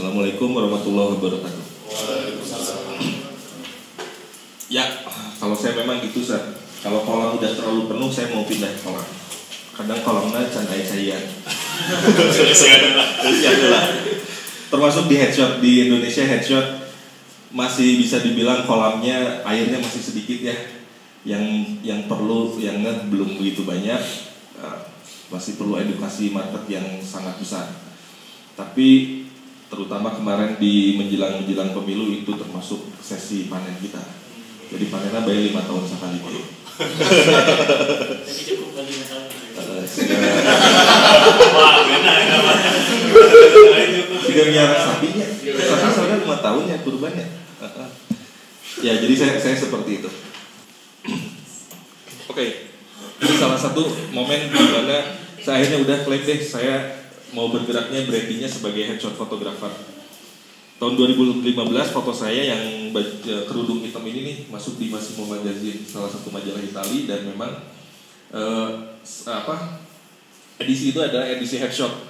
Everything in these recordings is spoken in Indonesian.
Assalamualaikum warahmatullahi wabarakatuh. Ya, kalau saya memang gitu, Sir. Kalau kolam udah terlalu penuh, saya mau pindah kolam. Kadang kolamnya candai cahian. Termasuk di headshot di Indonesia, headshot masih bisa dibilang kolamnya airnya masih sedikit ya. Yang perlu, yang belum begitu banyak. Masih perlu edukasi market yang sangat besar. Tapi terutama kemarin di menjelang pemilu itu termasuk sesi panen kita. Jadi panennya bayar 5 tahun sekali. Tapi cukup kali 5 tahun. Wah, benar namanya. Tiga miara sapinya. Sapi soalnya 5 tahun ya kurbannya. Ya jadi saya seperti itu. Oke. Ini salah satu momen di mana saya akhirnya udah klaim deh saya mau bergeraknya brandingnya sebagai headshot photographer. Tahun 2015 foto saya yang kerudung hitam ini nih masuk di Massimo Magazine, salah satu majalah Itali, dan memang edisi itu ada edisi headshot.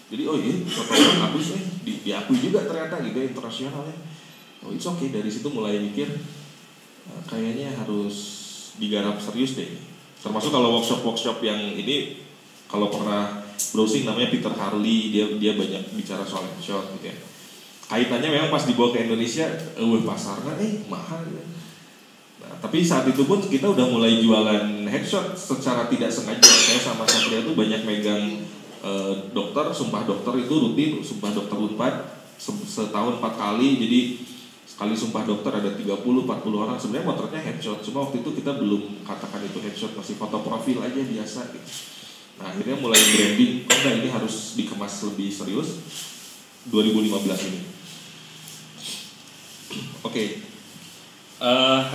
Jadi oh iya foto bagus nih, diakui juga ternyata gitu internasionalnya. Oh it's okay, dari situ mulai mikir kayaknya harus digarap serius deh. Termasuk kalau workshop yang ini, kalau pernah browsing namanya Peter Harley, dia banyak bicara soal headshot gitu ya. Kaitannya memang pas dibawa ke Indonesia, pasarnya mahal ya. Nah, tapi saat itu pun kita udah mulai jualan headshot secara tidak sengaja. Saya sama Satria tuh banyak megang dokter, sumpah dokter itu rutin, sumpah dokter Unpad setahun 4 kali. Jadi sekali sumpah dokter ada 30-40 orang. Sebenarnya motretnya headshot, cuma waktu itu kita belum katakan itu headshot, masih foto profil aja biasa gitu. Nah akhirnya mulai branding, ini harus dikemas lebih serius 2015 ini. Oke.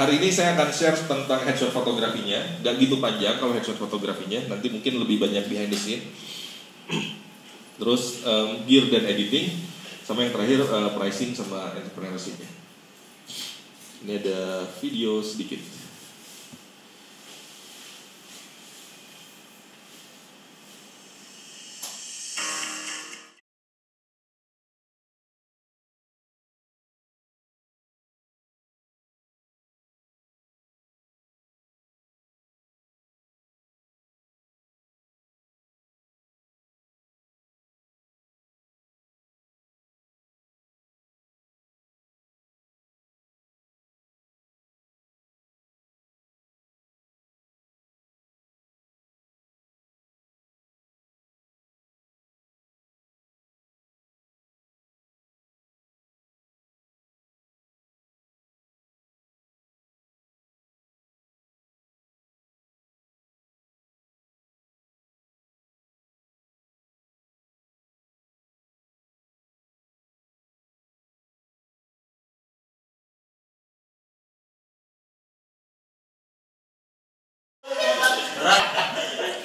Hari ini saya akan share tentang headshot fotografinya. Gak gitu panjang kalau headshot fotografinya, nanti mungkin lebih banyak behind the scene. Terus gear dan editing, sama yang terakhir pricing sama entrepreneurship-nya. Ini ada video sedikit.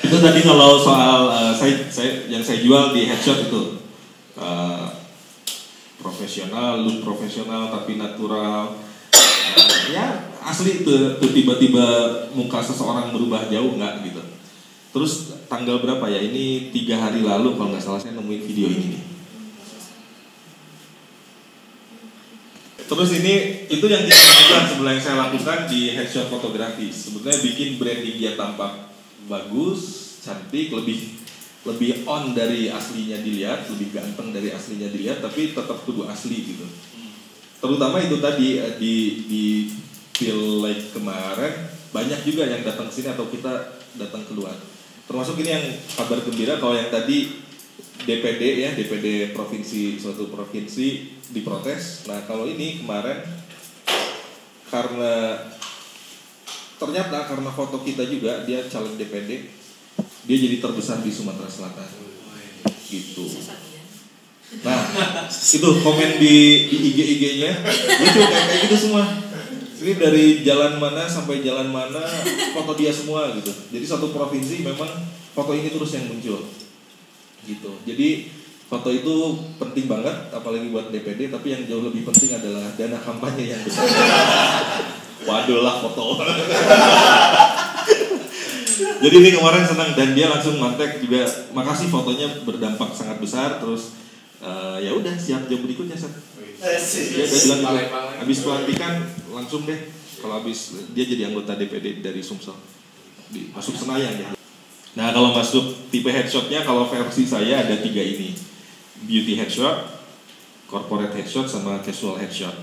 Itu tadi kalau soal yang saya jual di headshot itu profesional, look profesional tapi natural. Ya asli tuh tiba-tiba muka seseorang berubah jauh nggak gitu. Terus tanggal berapa ya? Ini 3 hari lalu kalau nggak salah saya nemuin video ini nih. Terus ini itu yang kita lakukan sebenarnya, yang saya lakukan di headshot fotografi. Sebetulnya bikin branding dia tampak bagus, cantik, lebih on dari aslinya dilihat, lebih ganteng dari aslinya dilihat, tapi tetap kudu asli gitu. Terutama itu tadi di feel like kemarin banyak juga yang datang ke sini atau kita datang keluar. Termasuk ini yang kabar gembira, kalau yang tadi DPD provinsi, suatu provinsi diprotes. Nah kalau ini kemarin ternyata karena foto kita juga, dia caleg DPD, dia jadi terbesar di Sumatera Selatan gitu. Nah itu komen di IG-nya lucu kayak gitu semua. Ini dari jalan mana sampai jalan mana foto dia semua gitu. Jadi satu provinsi memang foto ini terus yang muncul gitu. Jadi foto itu penting banget, apalagi buat DPD. Tapi yang jauh lebih penting adalah dana kampanye yang besar. Waduh lah foto. Jadi ini kemarin senang, dan dia langsung mantek juga. Makasih, fotonya berdampak sangat besar. Terus Ya udah siap jam berikutnya Seth. Dia udah bilang gitu, habis pelantikan langsung deh. Kalau habis dia jadi anggota DPD dari Sumsel, masuk Senayan ya. Nah kalau masuk tipe headshotnya, kalau versi saya ada 3 ini: beauty headshot, corporate headshot, sama casual headshot.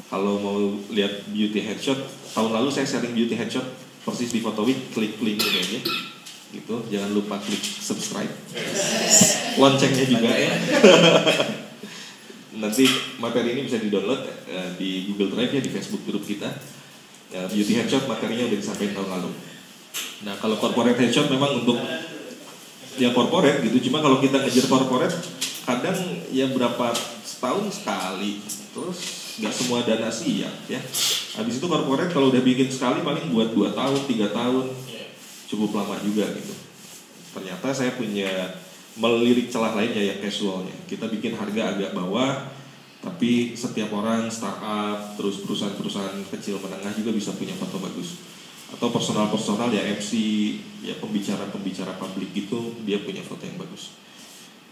Kalau mau lihat beauty headshot, tahun lalu saya sharing beauty headshot persis di Fotoweek, klik link ini aja gitu, jangan lupa klik subscribe, loncengnya juga ya. Nanti materi ini bisa di-download di Google Drive ya, di Facebook grup kita. Beauty headshot materinya udah disampaikan tahun lalu. Nah kalau corporate headshot memang untuk ya corporate gitu, cuma kalau kita ngejar corporate kadang ya berapa setahun sekali, terus nggak semua dana siap ya. Habis itu corporate kalau udah bikin sekali paling buat 2 tahun, 3 tahun, cukup lama juga gitu. Ternyata saya punya melirik celah lainnya yang casualnya. Kita bikin harga agak bawah, tapi setiap orang startup, terus perusahaan-perusahaan kecil menengah juga bisa punya foto bagus. Atau personal ya MC, ya pembicara publik gitu, dia punya foto yang bagus.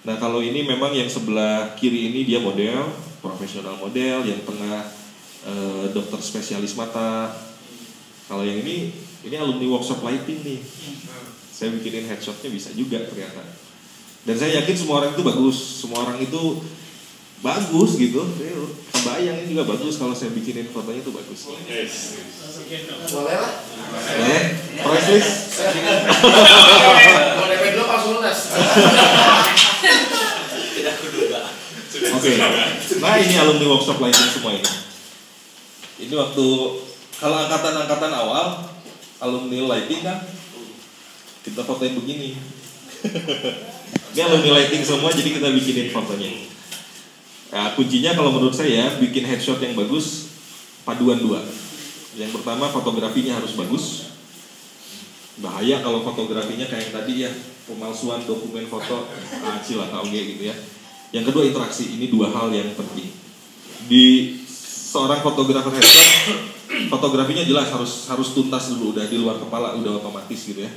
Nah kalau ini memang yang sebelah kiri ini dia model, profesional model, yang tengah dokter spesialis mata. Kalau yang ini alumni workshop lighting nih. Saya bikinin headshotnya bisa juga ternyata. Dan saya yakin semua orang itu bagus, semua orang itu bagus gitu. Kebayang ini juga bagus kalau saya bikinin fotonya itu bagus. Boleh lah. Boleh? Price list? Mau DP dulu pas lunas. Oke. Nah ini alumni workshop lighting semua ini. Ini waktu kalau angkatan awal alumni lighting kan kita fotoin begini. Ini alumni lighting semua, jadi kita bikinin fotonya. Nah, kuncinya kalau menurut saya bikin headshot yang bagus paduan 2. Yang pertama fotografinya harus bagus. Bahaya kalau fotografinya kayak yang tadi ya, pemalsuan dokumen foto acil atau gitu ya. Yang kedua interaksi, ini 2 hal yang penting. Di seorang fotografer headshot, fotografinya jelas harus tuntas dulu, udah di luar kepala, udah otomatis gitu ya.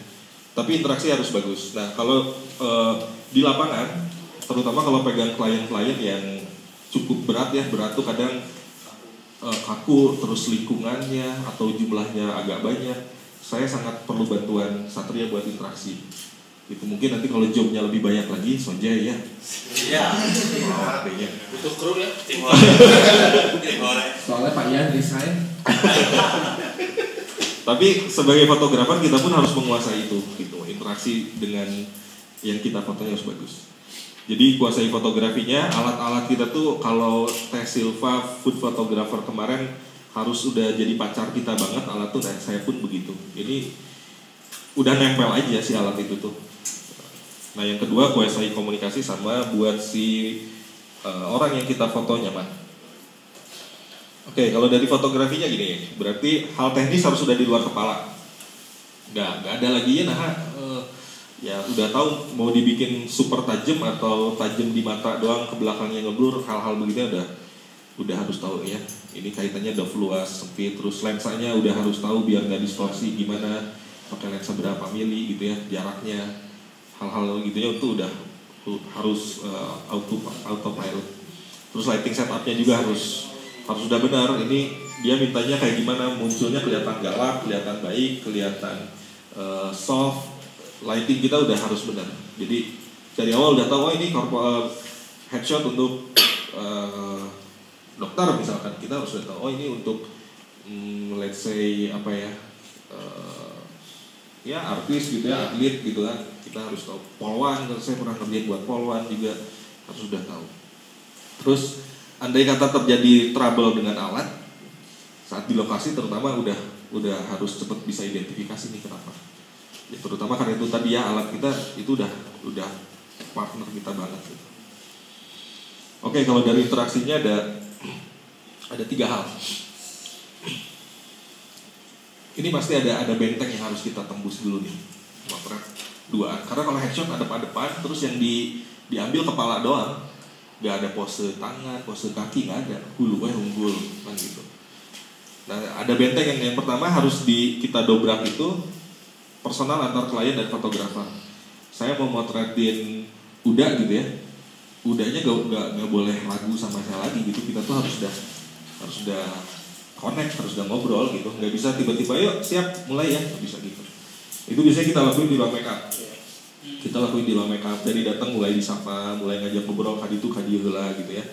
Tapi interaksi harus bagus. Nah kalau di lapangan, terutama kalau pegang klien-klien yang cukup berat ya, berat tuh kadang kaku, terus lingkungannya atau jumlahnya agak banyak, saya sangat perlu bantuan Satria buat interaksi. Itu mungkin nanti kalau jobnya lebih banyak lagi, Sonjay ya. Iya. Butuh kru ya. Tim Soalnya Pak Ian resign. Tapi sebagai fotografer kita pun harus menguasai itu, gitu. Interaksi dengan yang kita fotonya harus bagus. Jadi kuasai fotografinya, alat-alat kita tuh kalau Teh Silva food photographer kemarin harus udah jadi pacar kita banget alat tuh, dan saya pun begitu. Ini udah nempel aja si alat itu tuh. Nah yang kedua kuasai komunikasi sama buat si orang yang kita foto nyaman. Oke, kalau dari fotografinya gini, berarti hal teknis harus sudah di luar kepala. Nggak ada lagi ya, ya udah tahu mau dibikin super tajam atau tajam di mata doang, ke belakangnya ngeblur, hal-hal begitu udah harus tahu ya. Ini kaitannya depth luas, sempit, terus lensanya udah harus tahu biar nggak distorsi gimana, pakai lensa berapa mili gitu ya, jaraknya, hal-hal gitunya itu udah harus autopilot. Terus lighting setupnya juga harus sudah benar. Ini dia mintanya kayak gimana, munculnya kelihatan galak, kelihatan baik, kelihatan soft. Lighting kita udah harus benar. Jadi dari awal udah tahu ini headshot untuk dokter misalkan, kita harus udah tahu ini untuk let's say apa ya, ya artis gitu ya, atlet gitu kan, kita harus tahu. Polwan, saya pernah kerja buat polwan juga, harus udah tahu. Terus andai kata terjadi trouble dengan alat saat di lokasi, terutama udah harus cepat bisa identifikasi nih kenapa. Ya, terutama karena itu tadi ya, alat kita itu udah partner kita banget gitu. Oke, kalau dari interaksinya ada 3 hal. Ini pasti ada benteng yang harus kita tembus dulu nih. Motret 2. Karena kalau headshot ada depan, terus yang diambil kepala doang. Gak ada pose tangan, pose kaki, gak ada. Hulunya unggul, kan gitu. Nah, ada benteng yang pertama harus kita dobrak itu personal antar klien dan fotografer. Saya mau motretin kuda gitu ya. udahnya gak boleh ragu sama saya lagi gitu. Kita tuh harus udah connect, harus udah ngobrol gitu. Nggak bisa tiba-tiba yuk siap mulai ya, nggak bisa gitu. Itu biasanya kita lakuin di ruang makeup. Kita lakuin di ruang makeup, dari datang mulai disapa, mulai ngajak ngobrol kadi itu kadi heula gitu ya.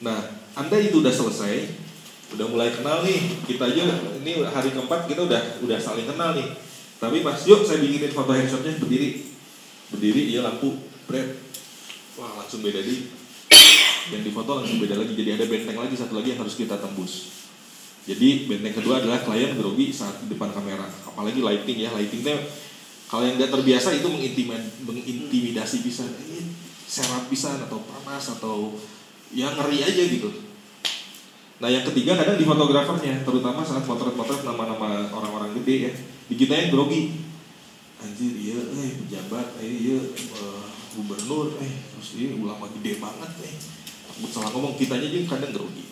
Nah, Anda itu udah selesai, udah mulai kenal nih. Kita aja ini hari keempat kita udah saling kenal nih. Tapi pas yuk saya bikinin foto headshotnya, berdiri iya lampu, bread. Wah, langsung beda di yang difoto langsung beda lagi. Jadi ada benteng lagi satu lagi yang harus kita tembus. Jadi benteng kedua adalah klien grogi saat di depan kamera. Apalagi lighting ya, lightingnya kalau yang nggak terbiasa itu mengintimidasi bisa, serat pisan atau panas atau ya ngeri aja gitu. Nah yang ketiga kadang di fotografernya, terutama saat potret-potret nama-nama orang-orang gede ya, di kita yang grogi. Anjir iya, pejabat, iya gubernur, terus ini ulama gede banget, takut salah ngomong, kitanya aja kadang grogi.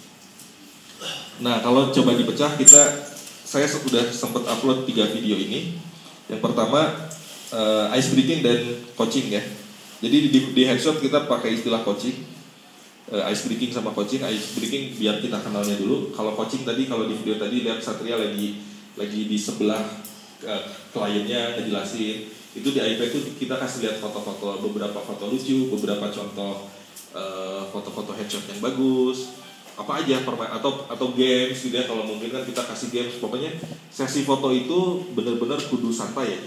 Nah kalau coba dipecah saya sudah sempat upload 3 video ini. Yang pertama ice breaking dan coaching ya. Jadi di headshot kita pakai istilah coaching, ice breaking sama coaching. Ice breaking biar kita kenalnya dulu. Kalau coaching tadi, kalau di video tadi lihat Satria lagi di sebelah kliennya ngejelasin. Itu di iPad itu kita kasih lihat foto-foto, beberapa foto lucu, beberapa contoh foto-foto headshot yang bagus. Apa aja atau games gitu ya, kalau mungkin kan kita kasih games. Pokoknya sesi foto itu benar-benar kudu santai ya,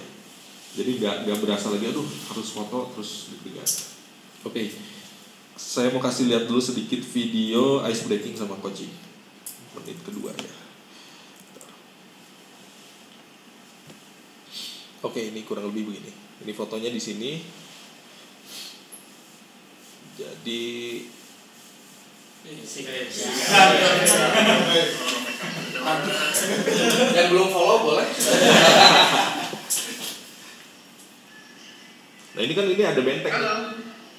jadi nggak berasa lagi aduh harus foto terus deg-degan. Oke. Saya mau kasih lihat dulu sedikit video ice breaking sama coaching menit kedua ya. Oke, ini kurang lebih begini. Ini fotonya di sini. Jadi yang belum follow boleh. Nah ini kan ada benteng.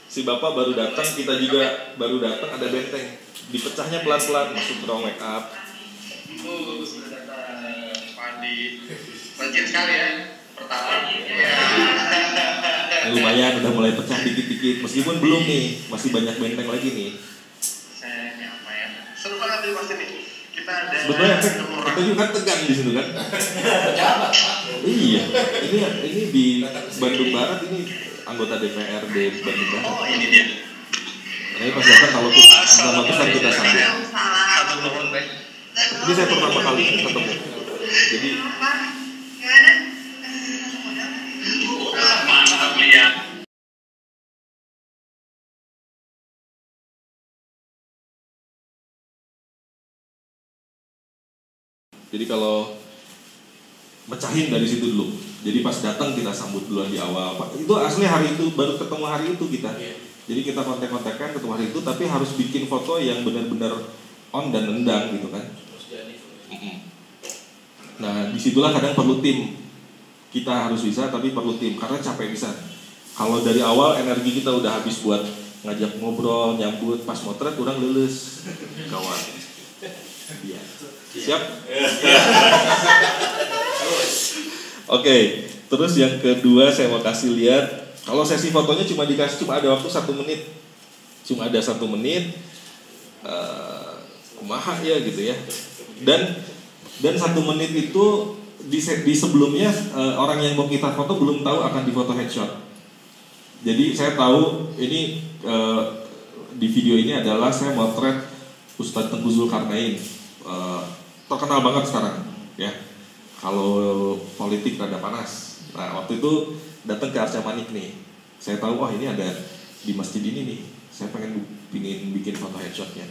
Si bapak baru datang, kita juga baru datang, ada benteng. Dipecahnya pelan-pelan masuk ke ruang make up. Sudah datang Pandi. Rajin sekali ya. Pertama. Lumayan udah mulai pecah dikit-dikit, meskipun belum nih, masih banyak benteng lagi nih. Seru banget nih pasti nih. Kita ada. Sebetulnya kita juga kan tegang di situ kan. Pejabat. Iya, ini di Bandung Barat, ini anggota DPRD Bandung Barat. Oh ini dia. Nah, ini pas datang kalau nama besar kita sambut. Satu tahun deh. Ini saya pertama kali ketemu. Jadi mantap lihat. Jadi kalau mecahin dari situ dulu. Jadi pas datang kita sambut duluan di awal. Itu asli hari itu, baru ketemu hari itu kita. Jadi kita kontak-kontakan ketemu hari itu, tapi harus bikin foto yang benar-benar on dan nendang gitu kan. Nah disitulah kadang perlu tim. Kita harus bisa tapi perlu tim karena capek bisa. Kalau dari awal energi kita udah habis buat ngajak ngobrol, nyambut, pas motret kurang lulus. Kawan. Iya. Siap? Oke, terus yang kedua saya mau kasih lihat. Kalau sesi fotonya cuma ada waktu 1 menit. Cuma ada 1 menit. Kumaha ya gitu ya. Dan 1 menit itu di sebelumnya orang yang mau kita foto belum tahu akan difoto headshot. Jadi saya tahu ini di video ini adalah saya motret Ustadz Tengku Zulkarnain, terkenal banget sekarang ya. Kalau politik rada panas. Nah waktu itu datang ke Arca Manik nih. Saya tahu ini ada di masjid ini nih. Saya pengen bikin foto headshotnya.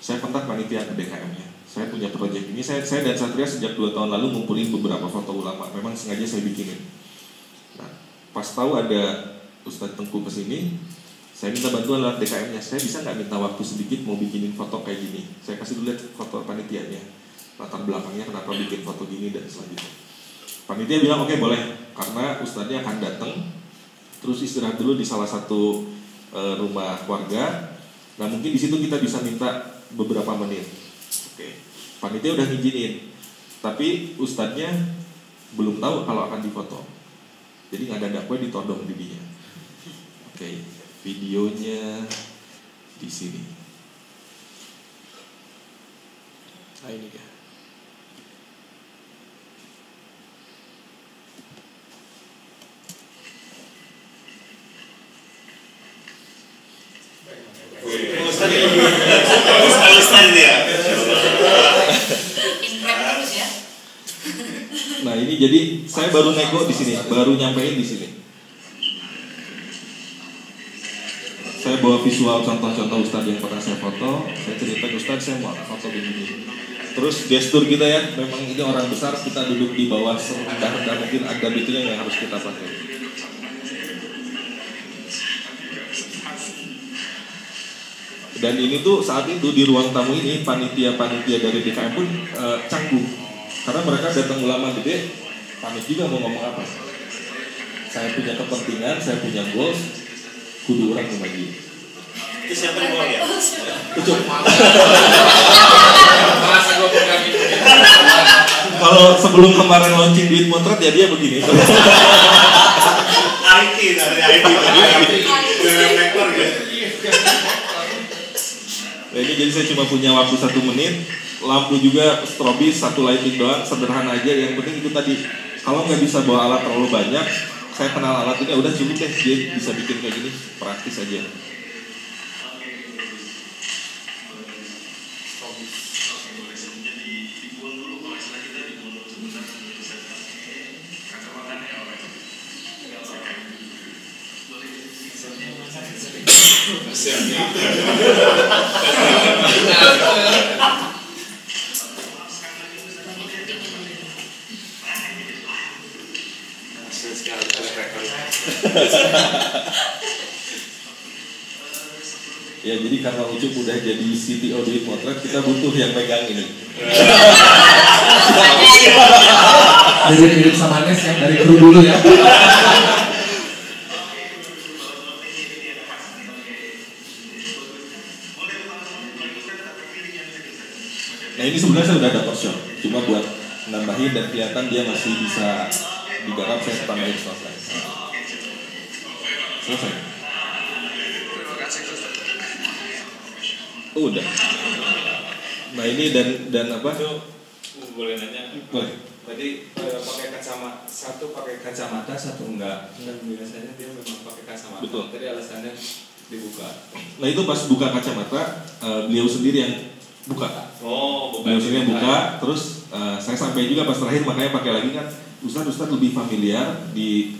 Saya kontak panitia ke DKM-nya. Saya punya proyek ini. Saya dan Satria sejak 2 tahun lalu ngumpulin beberapa foto ulama. Memang sengaja saya bikinin. Nah pas tahu ada Ustadz Tengku kesini, saya minta bantuan lewat DKM-nya. Saya bisa nggak minta waktu sedikit mau bikinin foto kayak gini? Saya kasih dulu lihat foto panitianya, latar belakangnya kenapa bikin foto gini dan selanjutnya. Panitia bilang oke, boleh, karena Ustadznya akan datang, terus istirahat dulu di salah satu rumah keluarga. Nah mungkin di situ kita bisa minta beberapa menit. Oke, panitia udah ngizinin, tapi Ustadznya belum tahu kalau akan difoto. Jadi nggak ada dakwa ditodong dirinya. Oke, videonya di sini. Nah ini dia. Ustaz dia. Terus ya. Nah ini jadi saya baru nego di sini, baru nyampein di sini. Saya bawa visual contoh-contoh Ustadz yang pernah saya foto. Saya cerita ke Ustadz, saya mau foto begini. Terus gestur kita ya, memang ini orang besar, kita duduk di bawah serendah-rendah mungkin adab itunya yang harus kita pakai. Dan ini tuh saat itu di ruang tamu ini panitia-panitia dari DKM pun canggung karena mereka datang ulama gede, panik juga mau ngomong apa. Saya punya kepentingan, saya punya goals, kudu orang membagi. Itu siapa yang mau ya? Ucup. Masa gue pegang gitu. Kalau sebelum kemarin launching duit potret ya dia begini. IT dari IT. Rekor gitu. Nah, ini jadi saya cuma punya waktu 1 menit. Lampu juga strobis, 1 lighting doang, sederhana aja. Yang penting itu tadi, kalau nggak bisa bawa alat terlalu banyak, saya kenal alat ini udah cukup deh, dia bisa bikin kayak gini, praktis aja. Ya jadi karena Ucup udah jadi CTO di Potret, kita butuh yang pegang ini. Mirip-mirip sama Nes yang dari kru dulu ya. Nah ini sebenarnya saya udah ada portion, cuma buat nambahin dan kelihatan dia masih bisa digarap, saya tambahin selesai. Selesai. Udah. Nah ini dan apa? Boleh nanya? Boleh. Tadi pakai kacamata, satu pakai kacamata, satu enggak. Dan biasanya dia memang pakai kacamata. Betul. Tadi alasannya dibuka. Nah itu pas buka kacamata, beliau sendiri yang buka. Oh, bukan. Beliau sendiri yang buka, terus saya sampai juga pas terakhir makanya pakai lagi kan. Ustadz lebih familiar di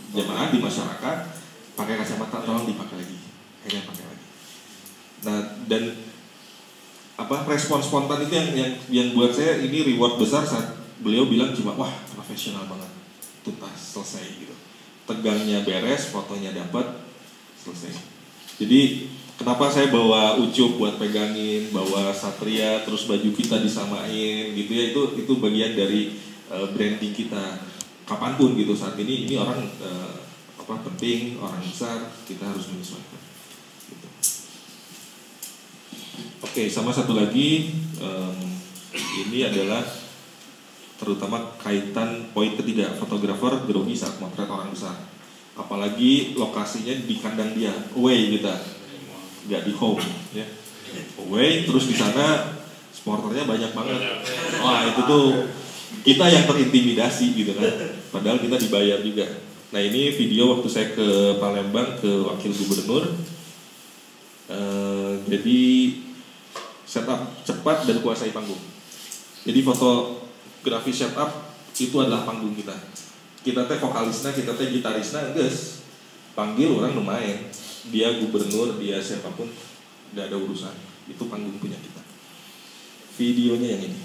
jemaah, di masyarakat, pakai kacamata, tolong dipakai lagi. Akhirnya pakai lagi. Nah dan apa respon spontan itu yang buat saya ini reward besar saat beliau bilang cuma wah profesional banget, tuntas, selesai gitu. Tegangnya beres, fotonya dapat, selesai. Jadi kenapa saya bawa Ucup buat pegangin, bawa Satria, terus baju kita disamain gitu ya, itu bagian dari branding kita kapanpun gitu. Saat ini orang penting, orang besar, kita harus menyesuaikan gitu. Oke, sama satu lagi ini adalah terutama kaitan poin ketiga, fotografer grogi saat motret orang besar, apalagi lokasinya di kandang dia, away kita, nggak di home ya, away, terus di sana supporternya banyak banget. Wah itu tuh kita yang terintimidasi gitu kan, padahal kita dibayar juga. Nah ini video waktu saya ke Palembang ke wakil gubernur, jadi setup cepat dan kuasai panggung. Jadi fotografi setup itu adalah panggung kita. Kita teh vokalisnya, kita teh gitarisnya, guys. Panggil orang lumayan. Dia gubernur, dia siapapun, nggak ada urusan. Itu panggung punya kita. Videonya yang ini.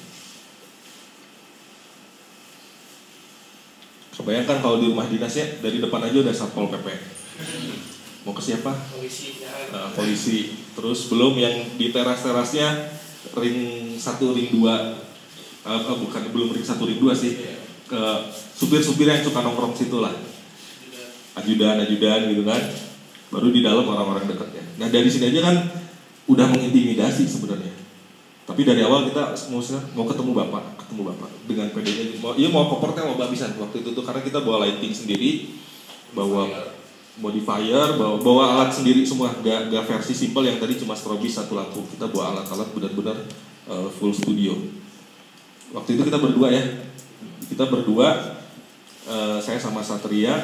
Kebayangkan kalau di rumah dinasnya dari depan aja udah Satpol PP. Mau ke siapa? Polisi. Terus belum yang di teras-terasnya ring 1, ring 2. Belum ring 1, ring 2 sih. Ke supir-supir yang suka nongkrong situ lah. Ajudan gitu kan. Baru di dalam orang-orang dekatnya. Nah dari sini aja kan udah mengintimidasi sebenarnya. Tapi dari awal kita mau ketemu bapak dengan PD-nya. Mau kopernya mau babisan waktu itu tuh karena kita bawa lighting sendiri, bawa modifier, bawa alat sendiri semua, gak versi simple yang tadi cuma strobis satu lampu. Kita bawa alat-alat benar-benar full studio. Waktu itu kita berdua ya, saya sama Satria,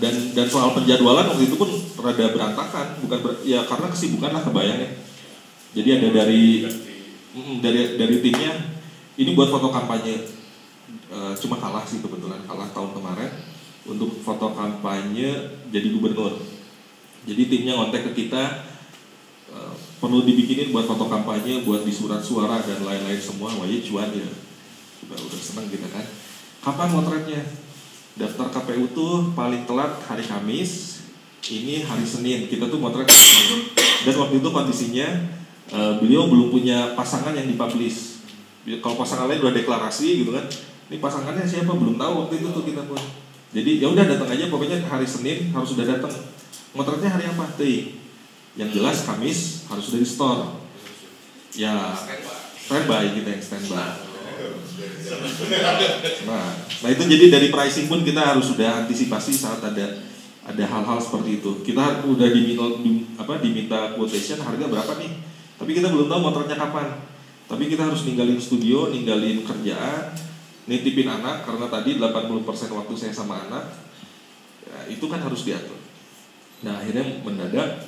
dan soal penjadwalan waktu itu pun rada berantakan, ya karena kesibukan lah, kebayang ya. Jadi ada dari timnya, ini buat foto kampanye, cuma kalah sih kebetulan, kalah tahun kemarin untuk foto kampanye jadi gubernur. Jadi timnya ngontek ke kita, perlu dibikinin buat foto kampanye, buat di surat suara dan lain-lain semua. Wah ya cuan ya, udah seneng kita kan. Kapan motretnya? Daftar KPU tuh paling telat hari Kamis, ini hari Senin. Kita tuh motret hari Senin. Dan waktu itu kondisinya beliau belum punya pasangan yang dipublish. Kalau pasangan lain udah deklarasi gitu kan, ini pasangannya siapa belum tahu waktu itu tuh kita pun. Jadi ya udah datang aja, pokoknya hari Senin harus sudah datang. Motretnya hari apa? Yang jelas Kamis harus sudah di store. Ya standby, kita yang standby. Nah itu jadi dari pricing pun kita harus sudah antisipasi saat ada hal-hal seperti itu. Kita udah diminta quotation harga berapa nih, tapi kita belum tahu motornya kapan. Tapi kita harus ninggalin studio, ninggalin kerjaan, nitipin anak, karena tadi 80% waktu saya sama anak ya, itu kan harus diatur. Nah akhirnya mendadak,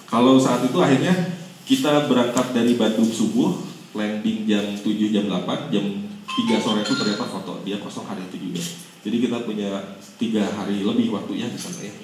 kalau saat itu akhirnya kita berangkat dari Bandung subuh, landing jam 7, jam 8, jam 3 sore itu ternyata foto, dia kosong hari itu juga. Jadi kita punya 3 hari lebih waktunya di sana ya.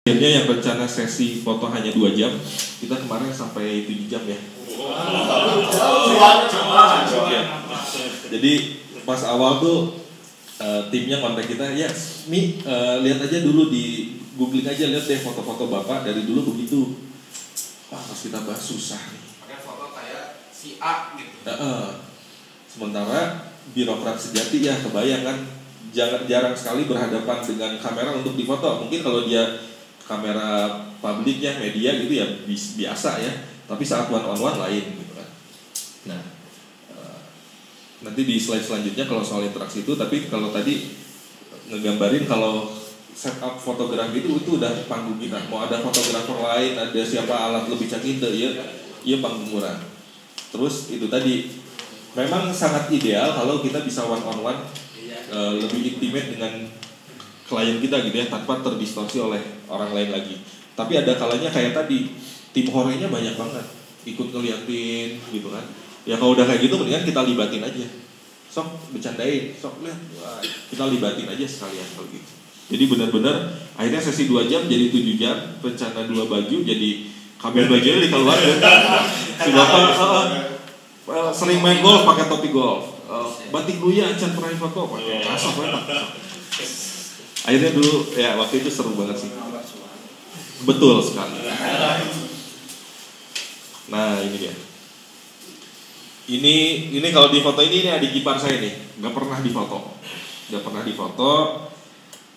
Akhirnya yang rencana sesi foto hanya 2 jam, kita kemarin sampai 7 jam ya. Jadi pas awal tuh timnya kontak kita, ya Mi, lihat aja dulu di googling aja, lihat deh foto-foto bapak dari dulu begitu. Pas kita bahas susah nih. Pakai foto kayak si A gitu. Sementara birokrat sejati ya, kebayang kan, jarang sekali berhadapan dengan kamera untuk difoto. Mungkin kalau dia kamera publik ya, media gitu ya biasa ya, tapi saat one on one lain gitu kan. Nah nanti di slide selanjutnya kalau soal interaksi itu, tapi kalau tadi ngegambarin kalau setup fotografi itu udah panggung kita. Mau ada fotografer lain, ada siapa alat lebih canggih tuh ya panggung murah. Terus itu tadi memang sangat ideal kalau kita bisa one on one, lebih intimate dengan klien kita gitu ya, tanpa terdistorsi oleh orang lain lagi. Tapi ada kalanya kayak tadi, tim horenya banyak banget. ikut ngeliatin gitu kan. Ya kalau udah kayak gitu mendingan kita libatin aja. Sok bercandain, sok lihat, wah, kita libatin aja sekalian kalau gitu. Jadi benar-benar akhirnya sesi 2 jam jadi 7 jam, rencana 2 baju jadi kabel bajunya dikeluarin. Si bapak sering main golf pakai topi golf, batik luya acan pernah foto pakai kasar banget. Akhirnya dulu ya waktu itu seru banget sih. Betul sekali. Nah ini dia. Ini kalau di foto ini adik ipar saya nih, nggak pernah difoto.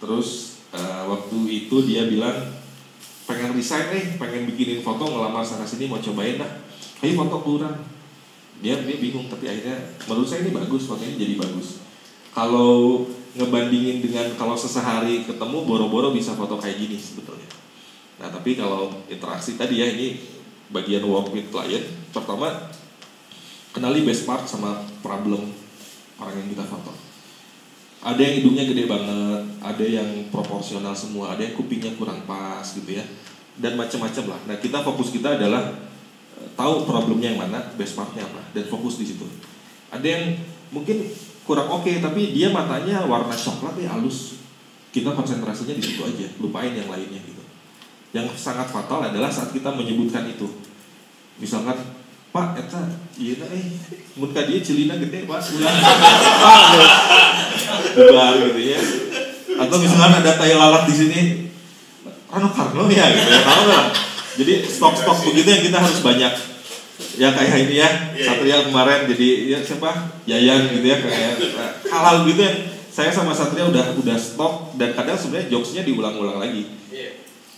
Terus waktu itu dia bilang pengen resign pengen bikinin foto ngelamar sana sini mau cobain dah. Ayo foto kurang. Dia bingung tapi akhirnya menurut saya ini bagus, fotonya jadi bagus. Kalau ngebandingin dengan kalau sesehari ketemu boro-boro bisa foto kayak gini sebetulnya. Nah tapi kalau interaksi tadi ya ini bagian work with client pertama. Kenali best part sama problem orang yang kita foto. Ada yang hidungnya gede banget, ada yang proporsional semua, ada yang kupingnya kurang pas gitu ya, dan macam-macam lah. Nah kita fokus kita adalah tahu problemnya yang mana, best partnya apa, dan fokus di situ. Ada yang mungkin kurang oke, tapi dia matanya warna coklat ya halus. Kita konsentrasinya di situ aja, lupain yang lainnya gitu. Yang sangat fatal adalah saat kita menyebutkan itu, misalkan Pak, eta, iya mun ka dia celina gede Pak, Pak, bukan gitu ya. Atau misalkan ada tai lalat di sini, Karno ya gitu ya, tahu nggak? Jadi stok begitu yang kita harus banyak. Ya kayak ini ya, Satria kemarin jadi ya siapa? Yayan gitu ya, kayak hal-hal gitu yang saya sama Satria udah stok dan kadang sebenarnya jokesnya diulang-ulang lagi.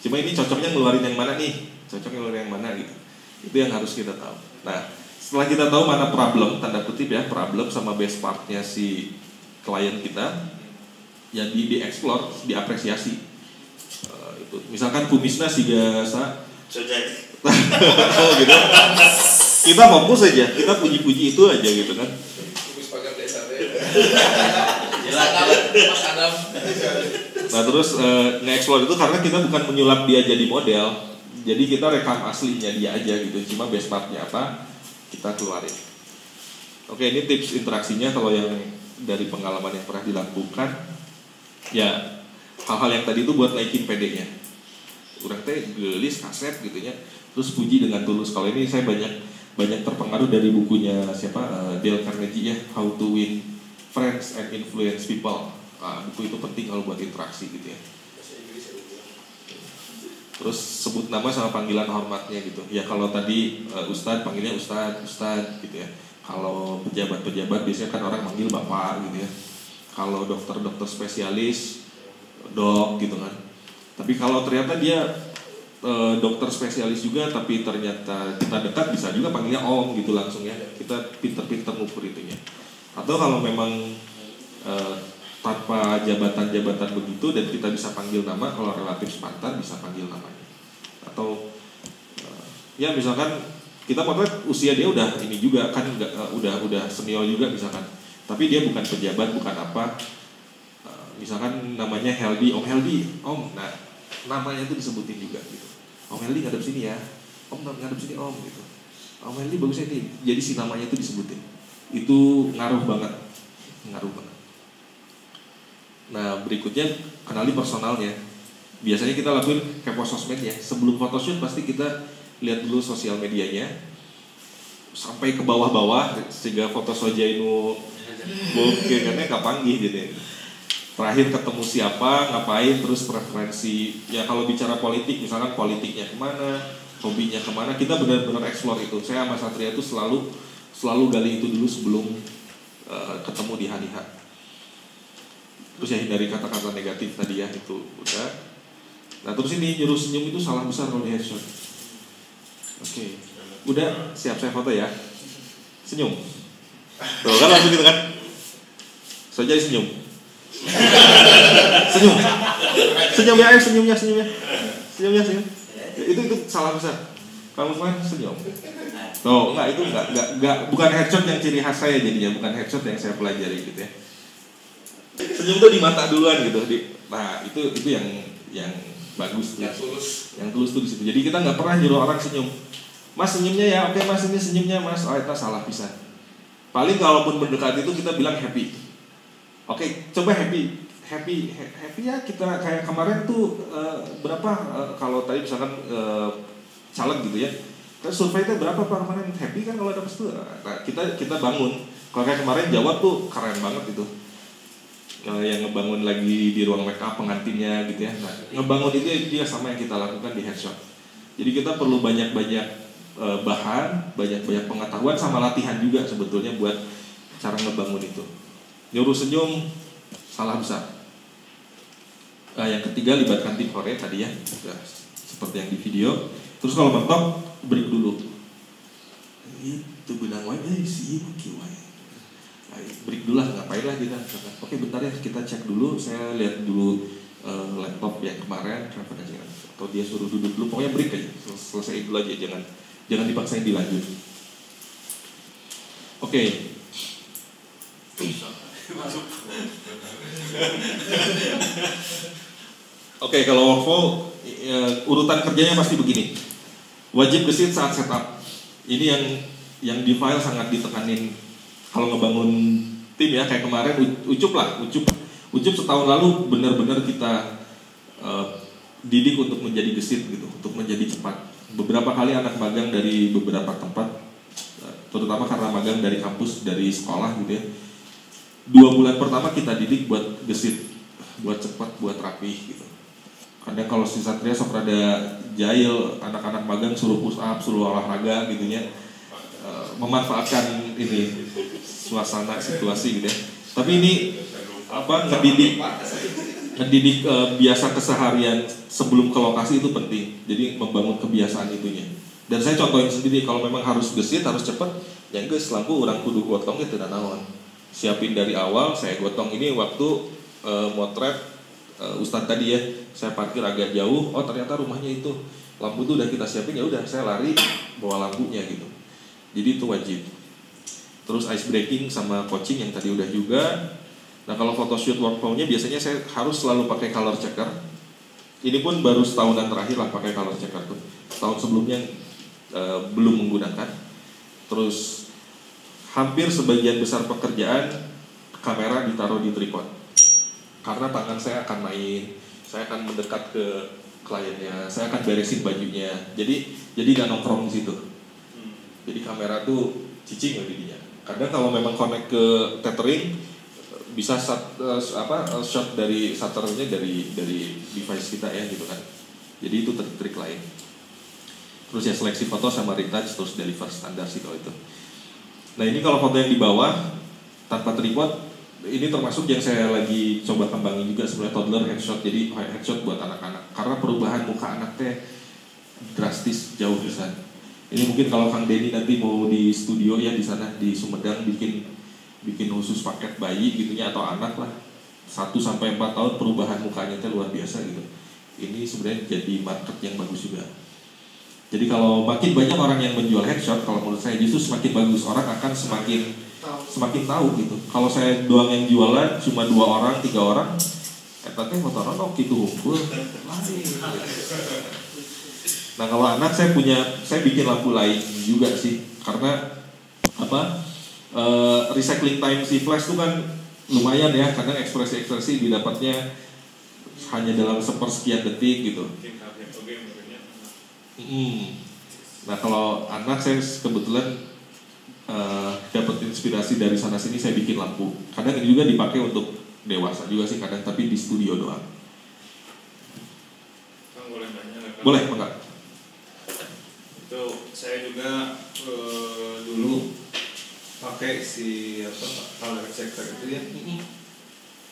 Cuma ini cocoknya ngeluarin yang mana nih? Cocoknya ngeluarin yang mana gitu. Itu yang harus kita tahu. Nah, setelah kita tahu mana problem, tanda kutip ya, problem sama best partnya si klien kita, ya di-explore, diapresiasi. Itu. Misalkan kumisna siga sa gitu. Kita fokus aja, kita puji-puji itu aja gitu kan. Kumis pagar desa teh. Nah terus nge-explore itu karena kita bukan menyulap dia jadi model. Jadi kita rekam aslinya dia aja gitu, cuma best partnya apa kita keluarin. Oke, ini tips interaksinya kalau yang dari pengalaman yang pernah dilakukan, ya hal-hal yang tadi itu buat naikin PD-nya. Urang teh gelis kaset gitu ya, terus puji dengan tulus. Kalau ini saya banyak terpengaruh dari bukunya siapa Dale Carnegie ya, How to Win Friends and Influence People. Buku itu penting kalau buat interaksi gitu ya. Terus sebut nama sama panggilan hormatnya gitu. Ya kalau tadi Ustadz panggilnya Ustadz gitu ya. Kalau pejabat-pejabat biasanya kan orang manggil Bapak gitu ya. Kalau dokter-dokter spesialis Dok gitu kan. Tapi kalau ternyata dia dokter spesialis juga tapi ternyata kita dekat bisa juga panggilnya Om gitu langsung ya. Kita pinter-pinter ngukur itunya. Atau kalau memang tanpa jabatan-jabatan begitu dan kita bisa panggil nama, kalau relatif sepantar bisa panggil namanya. Atau ya misalkan kita potret usia dia udah ini juga kan udah senior juga misalkan, tapi dia bukan pejabat bukan apa, misalkan namanya Heldi, Om Heldi, Om, nah namanya itu disebutin juga gitu. Om Heldi ngadep sini ya, Om ngadep sini Om gitu. Om Heldi bagusnya ini, jadi si namanya itu disebutin, itu ngaruh banget. Nah berikutnya kenali personalnya. Biasanya kita lakuin kepo sosmed ya. Sebelum photoshoot pasti kita lihat dulu sosial medianya sampai ke bawah-bawah sehingga foto sojainu bokeh karena kapanggih gitu. Terakhir ketemu siapa, ngapain, terus preferensi. Ya kalau bicara politik misalkan politiknya kemana, hobinya kemana, kita benar-benar explore itu. Saya sama Satria itu selalu gali itu dulu sebelum ketemu di hari H. Terus ya hindari kata-kata negatif tadi ya, itu udah. Nah terus ini nyuruh senyum itu salah besar kalau di headshot. Oke. Udah siap saya foto ya. Senyum. Tuh kan langsung gitu kan. So jadi senyum. Senyum ya, senyumnya. Itu salah besar. Kamu kan senyum. Tuh enggak, itu enggak bukan headshot yang ciri khas saya jadinya, bukan headshot yang saya pelajari gitu ya. Senyum tuh di mata duluan gitu. Nah itu yang bagus tuh. Yang tulus tuh di situ. Jadi kita nggak pernah nyuruh orang senyum. Mas senyumnya ya, oke mas ini senyumnya mas, oh itu salah bisa. Paling kalaupun mendekati itu kita bilang happy. Oke, coba happy ya kita kayak kemarin tuh berapa kalau tadi misalkan caleg gitu ya. Kan surveinya berapa Pak kemarin happy kan kalau dapat itu. Nah, kita bangun. Kalau kayak kemarin jawab tuh keren banget itu. Yang ngebangun lagi di ruang make up pengantinnya gitu ya. Nah, ngebangun itu dia sama yang kita lakukan di headshot. Jadi kita perlu banyak-banyak bahan, banyak-banyak pengetahuan sama latihan juga sebetulnya buat cara ngebangun itu. Nyuruh senyum salah besar. Yang ketiga libatkan tim Korea tadi ya, seperti yang di video. Terus kalau mentok break dulu. Itu benang wae si ibu wae. Break dulu lah, ngapain lah kita. Oke bentar ya kita cek dulu, saya lihat dulu laptop yang kemarin referensi atau dia suruh duduk dulu, pokoknya break aja, selesai dulu aja, jangan dipaksain dilanjut. Oke. Oke, kalau workflow urutan kerjanya pasti begini. Wajib gesit saat setup. Ini yang di file sangat ditekanin kalau ngebangun tim ya, kayak kemarin Ucup setahun lalu benar-benar kita didik untuk menjadi gesit gitu, untuk menjadi cepat. Beberapa kali anak magang dari beberapa tempat, terutama karena magang dari kampus, dari sekolah gitu ya. 2 bulan pertama kita didik buat gesit, buat cepat, buat rapih gitu. Kadang kalau si Satria sok rada jahil, anak-anak magang suruh push up, suruh olahraga gitu ya, memanfaatkan ini suasana situasi gitu ya. Tapi ini ngedidik biasa keseharian sebelum ke lokasi itu penting. Jadi membangun kebiasaan itunya. Dan saya contohin sendiri, kalau memang harus gesit, harus cepat, ya geus lampu orang kudu gotong itu dan naon. Siapin dari awal, saya gotong ini waktu motret Ustadz tadi ya, saya parkir agak jauh, oh ternyata rumahnya itu lampu itu udah kita siapin, ya udah saya lari bawa lampunya gitu. Jadi itu wajib. Terus ice breaking sama coaching yang tadi udah juga. Nah kalau photoshoot workflow-nya biasanya saya harus selalu pakai color checker. Ini pun baru setahunan terakhir lah pakai color checker tuh. Tahun sebelumnya belum menggunakan. Terus hampir sebagian besar pekerjaan kamera ditaruh di tripod. Karena tangan saya akan main, saya akan mendekat ke kliennya, saya akan beresin bajunya. Jadi nggak nongkrong di situ. Jadi kamera tuh cicing lah didinya. Kadang kalau memang connect ke tethering bisa shot dari shutternya dari device kita ya gitu kan. Jadi itu trik lain. Terus ya seleksi foto sama retouch terus deliver standar sih kalau itu. Nah ini kalau foto yang di bawah tanpa tripod, ini termasuk yang saya lagi coba kembangin juga sebenarnya toddler headshot. Jadi headshot buat anak-anak karena perubahan muka anak teh drastis jauh besar. Ini mungkin kalau Kang Denny nanti mau di studio ya di sana di Sumedang bikin khusus paket bayi gitunya atau anak lah 1-4 tahun perubahan mukanya teh luar biasa gitu. Ini sebenarnya jadi market yang bagus juga. Jadi kalau makin banyak orang yang menjual headshot, kalau menurut saya justru semakin bagus, orang akan semakin tahu gitu. Kalau saya doang yang jualan cuma 2 orang, 3 orang, teh motoran gitu hukum. Nah kalau anak saya bikin lampu lain juga sih, karena recycling time si flash itu kan lumayan ya, kadang ekspresi didapatnya hanya dalam sepersekian detik gitu. Nah kalau anak saya kebetulan dapat inspirasi dari sana sini, saya bikin lampu. Kadang ini juga dipakai untuk dewasa juga sih kadang, tapi di studio doang. Boleh nanya? Boleh, enggak? Itu saya juga dulu pakai si color checker itu ya.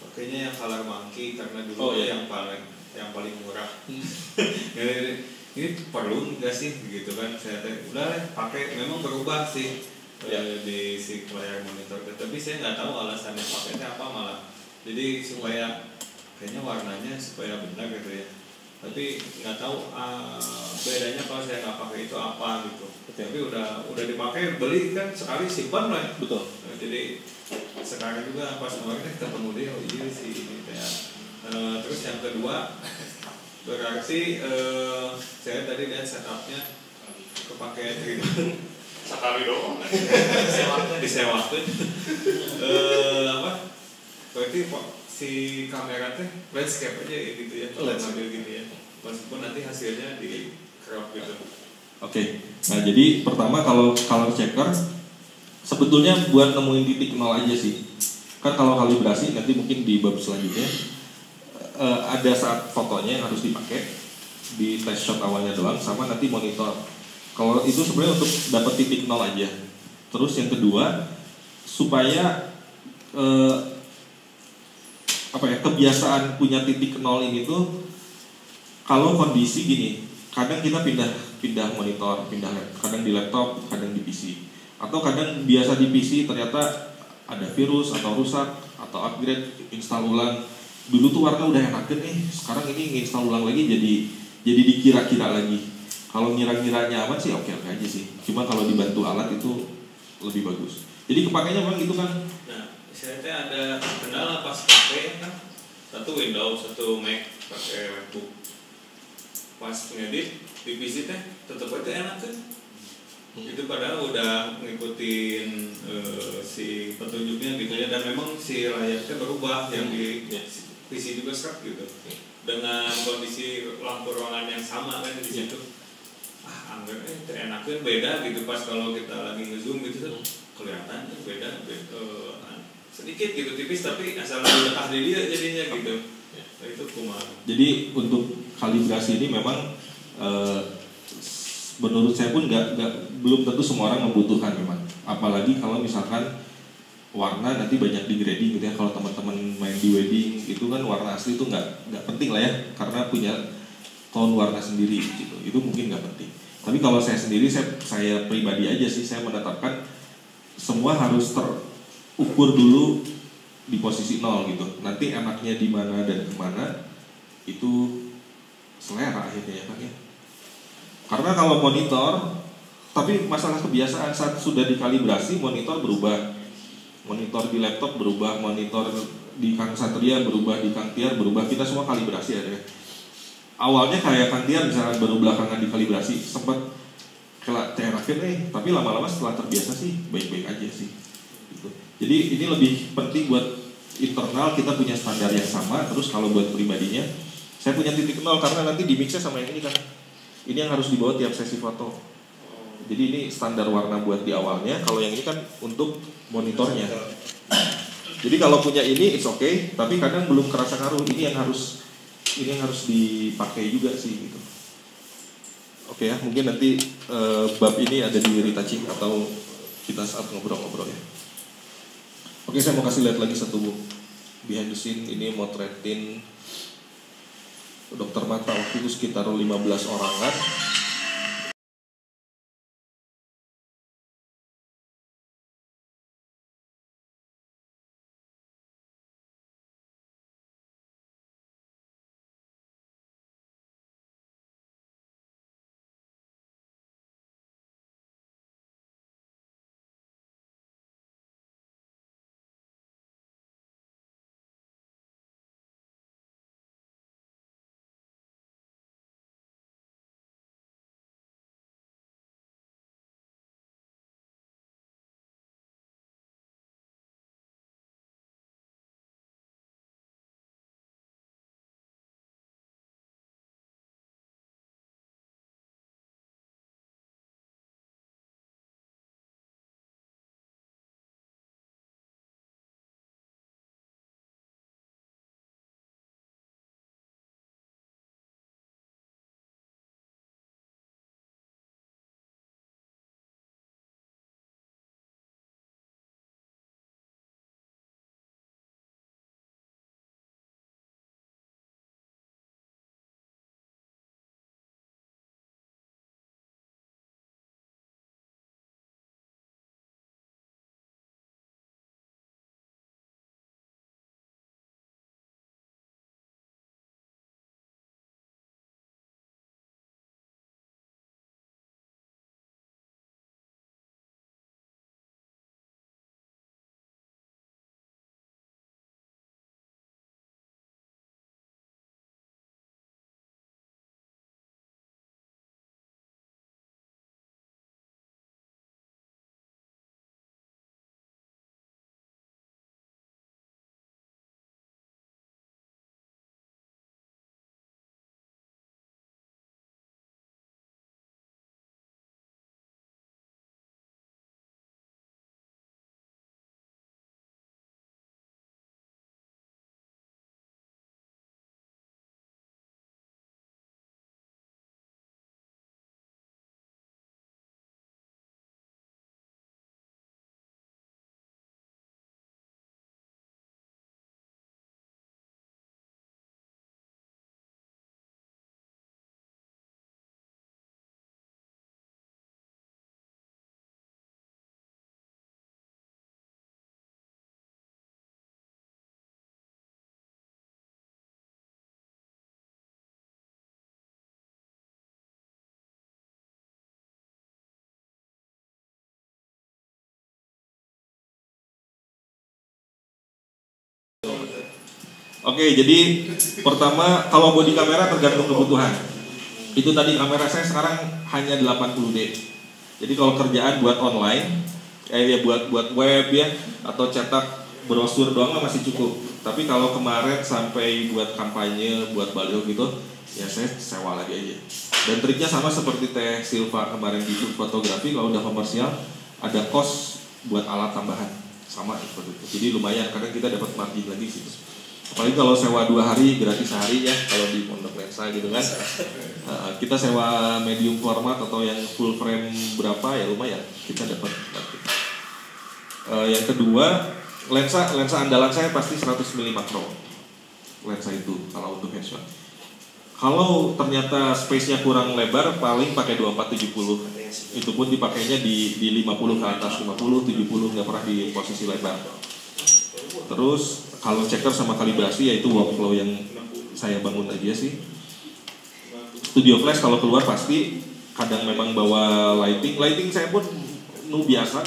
Pakainya yang color monkey karena dulu yang paling murah. Ini perlu nggak sih gitu kan? Saya udah pakai, memang berubah sih di si layar monitor. Tapi saya nggak tahu alasannya pakainya apa malah. Jadi supaya kayaknya warnanya supaya benar gitu ya. Tapi nggak tahu bedanya kalau saya nggak pakai itu apa gitu. Tapi udah dipakai, beli kan sekali simpan lah. Betul. Nah, jadi sekarang juga pas kemarin ketemu dia, oh iya sih ini ya. Terus yang kedua berarti saya tadi lihat setupnya pakai treatment Sekali doang. disewakeun. Apa? Berarti si kamera teh landscape aja gitu ya, ngambil gitu ya. Meskipun nanti hasilnya di crop gitu. Oke. Nah, jadi pertama kalau color checker sebetulnya buat nemuin titik nol aja sih. Kan kalau kalibrasi nanti mungkin di bab selanjutnya ada saat fotonya yang harus dipakai di test shot awalnya doang, sama nanti monitor. Kalau itu sebenarnya untuk dapat titik nol aja. Terus yang kedua supaya kebiasaan punya titik nol ini tuh, kalau kondisi gini, kadang kita pindah monitor, kadang di laptop, kadang di PC, atau kadang biasa di PC ternyata ada virus atau rusak atau upgrade, install ulang. Dulu tuh warna udah enakan nih, sekarang ini nginstal ulang lagi jadi dikira-kira lagi. Kalau ngira-ngiranya aman sih oke aja sih. Cuma kalau dibantu alat itu lebih bagus. Jadi kepakainya memang gitu kan. Nah, saya teh ada kendala pas pakai kan, satu Windows, satu Mac, pakai MacBook. Pas ngedit di PC teh tetap aja enak kan. Itu padahal udah ngikutin si petunjuknya gitu ya, dan memang si layarnya berubah yang di PC juga serak gitu. Dengan kondisi lampu ruangan yang sama kan di situ. Anggar enakan beda gitu pas kalau kita lagi ngezoom gitu tuh kelihatan beda sedikit gitu tipis, tapi asal udah ahli dia jadinya gitu. Nah, itu kumaha. Jadi untuk kalibrasi ini memang menurut saya pun belum tentu semua orang membutuhkan memang. Apalagi kalau misalkan warna nanti banyak di grading gitu ya. Kalau teman-teman main di wedding itu kan warna asli itu nggak penting lah ya, karena punya tone warna sendiri gitu. Itu mungkin nggak penting. Tapi kalau saya sendiri, saya pribadi aja sih, saya menetapkan semua harus terukur dulu di posisi 0 gitu. Nanti enaknya di mana dan kemana itu selera akhirnya ya Kak ya. Karena kalau monitor, tapi masalah kebiasaan saat sudah dikalibrasi monitor berubah, monitor di laptop berubah, monitor di Kang Satria berubah, di Kang Tiar berubah, kita semua kalibrasi ada. Awalnya kayak Kang Tiar misalkan baru belakangan dikalibrasi, sempat terakhir tapi lama-lama setelah terbiasa sih baik-baik aja sih. Gitu. Jadi ini lebih penting buat internal kita punya standar yang sama. Terus kalau buat pribadinya, saya punya titik nol karena nanti di mixnya sama yang ini kan. Ini yang harus dibawa tiap sesi foto. Jadi ini standar warna buat di awalnya. Kalau yang ini kan untuk monitornya. Jadi kalau punya ini it's okay, tapi kadang belum kerasa ngaruh. Ini yang harus dipakai juga sih gitu. Oke ya, mungkin nanti bab ini ada di retouching atau kita saat ngobrol-ngobrol ya. Oke, saya mau kasih lihat lagi satu behind the scene. Ini motretin dokter mata waktu itu sekitar 15 orangan. Oke, jadi pertama kalau body kamera tergantung kebutuhan. Itu tadi kamera saya sekarang hanya 80D. Jadi kalau kerjaan buat online, ya buat web ya atau cetak brosur doang masih cukup. Tapi kalau kemarin sampai buat kampanye, buat baliho gitu, ya saya sewa lagi aja. Dan triknya sama seperti Teh Silva kemarin di fotografi, kalau udah komersial ada cost buat alat tambahan sama seperti itu. Jadi lumayan karena kita dapat margin lagi sih. Apalagi kalau sewa 2 hari gratis sehari ya kalau di Pondok Lensa gitu kan. Kita sewa medium format atau yang full frame berapa ya lumayan kita dapat. Yang kedua lensa andalan saya pasti 100 mm makro. Lensa itu kalau untuk headshot. Kalau ternyata space-nya kurang lebar paling pakai 2470. Itu pun dipakainya di 50 ke atas, 50, 70 nggak pernah di posisi lebar. Terus kalau checker sama kalibrasi yaitu workflow yang saya bangun aja sih. Studio flash kalau keluar pasti kadang memang bawa lighting saya pun biasa